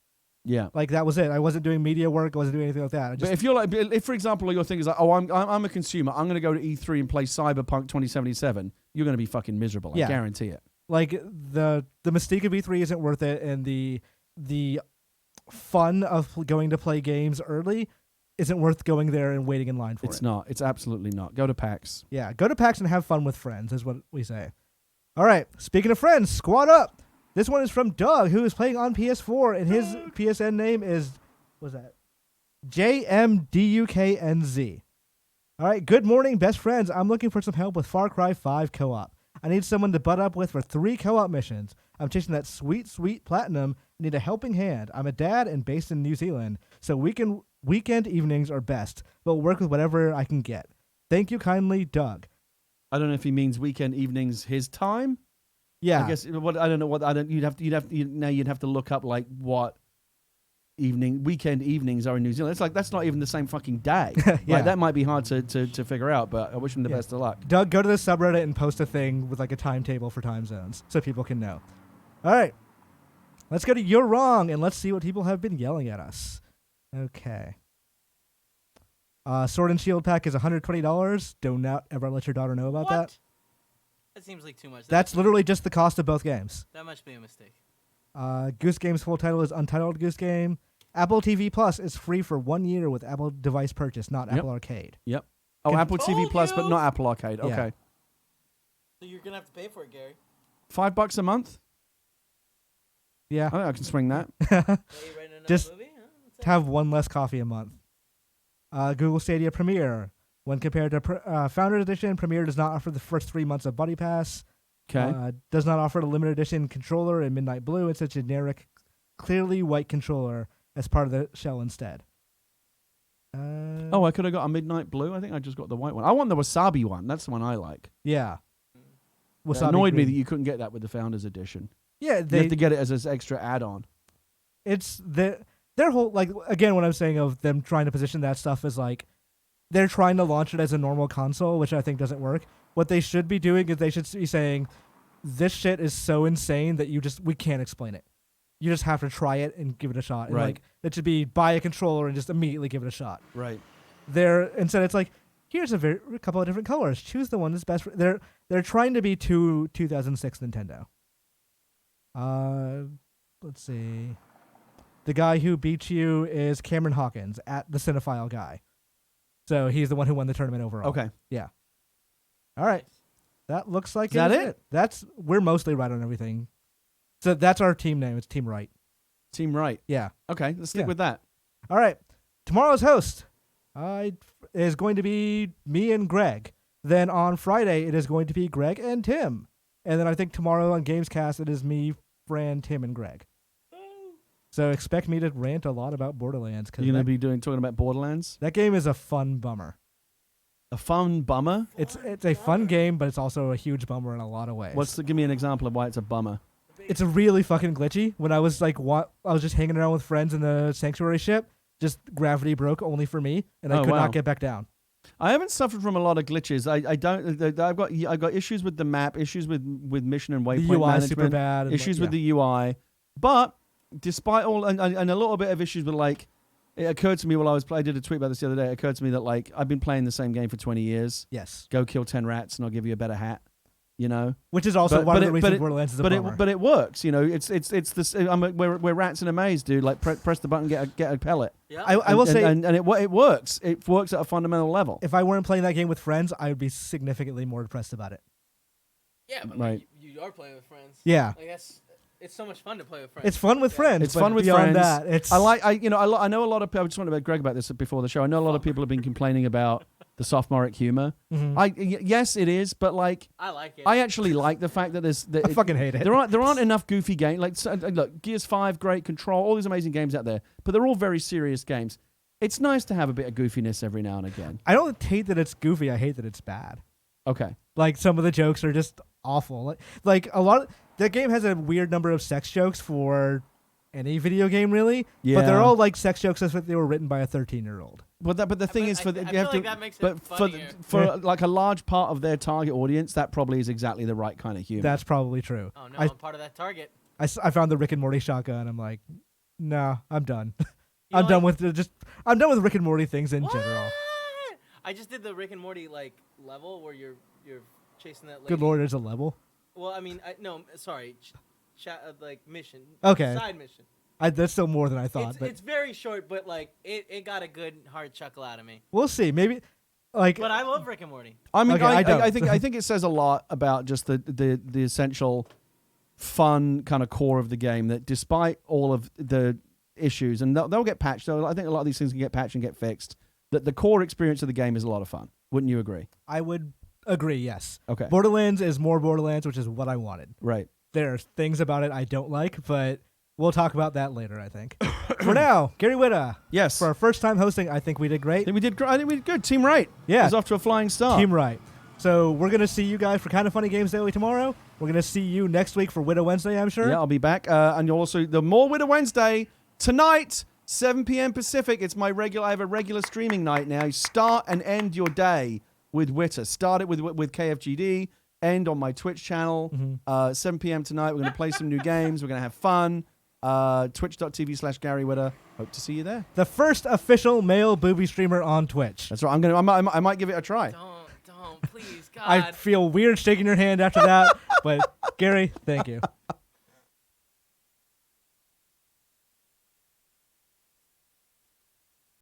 Yeah, like that was it. I wasn't doing media work. I wasn't doing anything like that. But if you're like, if for example, your thing is like, oh, I'm a consumer. I'm going to go to E3 and play Cyberpunk 2077. You're going to be fucking miserable. I guarantee it. Like the mystique of E3 isn't worth it, and the fun of going to play games early isn't worth going there and waiting in line for it. It's not. It's absolutely not. Go to PAX. Yeah, go to PAX and have fun with friends is what we say. All right, speaking of friends, squad up. This one is from Doug, who is playing on PS4, and his PSN name is, what's that? jmduknz. All right, good morning, best friends. I'm looking for some help with Far Cry 5 co-op. I need someone to butt up with for 3 co-op missions. I'm chasing that sweet, sweet platinum. I need a helping hand. I'm a dad and based in New Zealand, so weekend evenings are best, but work with whatever I can get. Thank you kindly, Doug. I don't know if he means weekend evenings his time. Yeah, I guess you'd have to look up like what weekend evenings are in New Zealand. It's like that's not even the same fucking day. Like that might be hard to figure out, but I wish him the best of luck. Doug, go to the subreddit and post a thing with like a timetable for time zones so people can know. All right, let's go to You're Wrong and let's see what people have been yelling at us. Okay. Sword and Shield pack is $120. Do not ever let your daughter know about that. That seems like too much. That's literally just the cost of both games. That must be a mistake. Goose Game's full title is Untitled Goose Game. Apple TV Plus is free for 1 year with Apple device purchase, not Apple Arcade. Yep. Oh, Apple TV Plus, but not Apple Arcade. Yeah. Okay. So you're gonna have to pay for it, Gary. $5 a month? Yeah. I think I can swing that. Just have one less coffee a month. Google Stadia Premiere. When compared to Founders Edition, Premiere does not offer the first 3 months of Buddy Pass. Okay. Does not offer the limited edition controller in Midnight Blue. It's a generic, clearly white controller as part of the shell instead. I could have got a Midnight Blue. I think I just got the white one. I want the Wasabi one. That's the one I like. Yeah. It annoyed me that you couldn't get that with the Founders Edition. Yeah, you have to get it as an extra add-on. It's their whole, like, again, what I'm saying of them trying to position that stuff is like, they're trying to launch it as a normal console, which I think doesn't work. What they should be doing is they should be saying, this shit is so insane that we can't explain it. You just have to try it and give it a shot. And right. Like, it should be buy a controller and just immediately give it a shot. Right. Instead it's like, here's a couple of different colors. Choose the one that's best. They're trying to be 2006 Nintendo. Let's see. The guy who beat you is Cameron Hawkins at the Cinephile guy. So he's the one who won the tournament overall. Okay. Yeah. All right. That looks like Is that it? We're mostly right on everything. So that's our team name. It's Team Right. Team Right. Yeah. Okay. Let's stick with that. All right. Tomorrow's host is going to be me and Greg. Then on Friday, it is going to be Greg and Tim. And then I think tomorrow on Gamescast, it is me, Fran, Tim, and Greg. So expect me to rant a lot about Borderlands. You're going to be talking about Borderlands? That game is a fun bummer. A fun bummer? It's a fun game, but it's also a huge bummer in a lot of ways. Give me an example of why it's a bummer. It's really fucking glitchy. When I was like, I was just hanging around with friends in the Sanctuary ship, just gravity broke only for me, and I could not get back down. I haven't suffered from a lot of glitches. I don't. I've got issues with the map, issues with mission and waypoint The UI management, is super bad. and, issues like, with the UI. But despite all, and a little bit of issues with like, it occurred to me while I did a tweet about this the other day. It occurred to me that like I've been playing the same game for 20 years. Yes. Go kill 10 rats and I'll give you a better hat. You know, Which is also one of the reasons Borderlands is a bummer. But it works. You know, it's this. We're rats in a maze, dude. Like press the button, get a pellet. Yeah. I will say, and it works. It works at a fundamental level. if I weren't playing that game with friends, I would be significantly more depressed about it. Yeah, but Right. like, you are playing with friends. Yeah. Like it's so much fun to play with friends. It's fun with friends. It's but fun with beyond friends. That, it's I know a lot of people. I just wanted to Greg about this before the show. I know a lot of people have been complaining about the sophomoric humor. Mhm. Yes, it is, but like I like it. I actually like the fact that I fucking hate it. There aren't enough goofy games. Like look, Gears 5, great, Control, all these amazing games out there, but they're all very serious games. It's nice to have a bit of goofiness every now and again. I don't hate that it's goofy. I hate that it's bad. Okay. Like some of the jokes are just awful. Like a lot. That game has a weird number of sex jokes for any video game, really. Yeah. But they're all like sex jokes as if they were written by a 13-year-old. But the thing is, I you feel have like to. that makes it But funnier. for like a large part of their target audience, that probably is exactly the right kind of humor. That's probably true. Oh no, I I'm part of that target. I found the Rick and Morty shotgun. I'm like, nah, I'm done. You I'm know, done like- with I'm done with Rick and Morty things in general. What? I just did the Rick and Morty like level where you're chasing that lady. Good lord, there's a level. Well, I mean, no, sorry, like mission. Okay. Side mission. That's still more than I thought. But It's very short, but like it got a good hard chuckle out of me. we'll see. Maybe like But I love Rick and Morty. I mean, Okay, I don't. I think it says a lot about just the essential fun kind of core of the game. That despite all of the issues, and they'll get patched. So I think a lot of these things can get patched and get fixed. That the core experience of the game is a lot of fun. Wouldn't you agree? I would agree. Yes. Okay. Borderlands is more Borderlands, which is what I wanted. Right. There's things about it I don't like, but we'll talk about that later, I think. For now, Gary Whitta. Yes. For our first time hosting, I think we did great. I think we did good. Team right. Yeah. It was off to a flying start. Team right. So we're going to see you guys for Kind of Funny Games Daily tomorrow. We're going to see you next week for Whitta Wednesday, I'm sure. Yeah, I'll be back. And you'll also the more Widow Wednesday tonight, 7 p.m. Pacific. It's my regular. I have a regular streaming night now. You start and end your day with Whitta. Start it with KFGD. End on my Twitch channel. 7 p.m. tonight. We're going to play some new games. We're going to have fun. Twitch.tv/Gary Whitta. Hope to see you there. The first official male booby streamer on Twitch. That's right. I might give it a try. Don't, please, God. I feel weird shaking your hand after that, but Gary, thank you.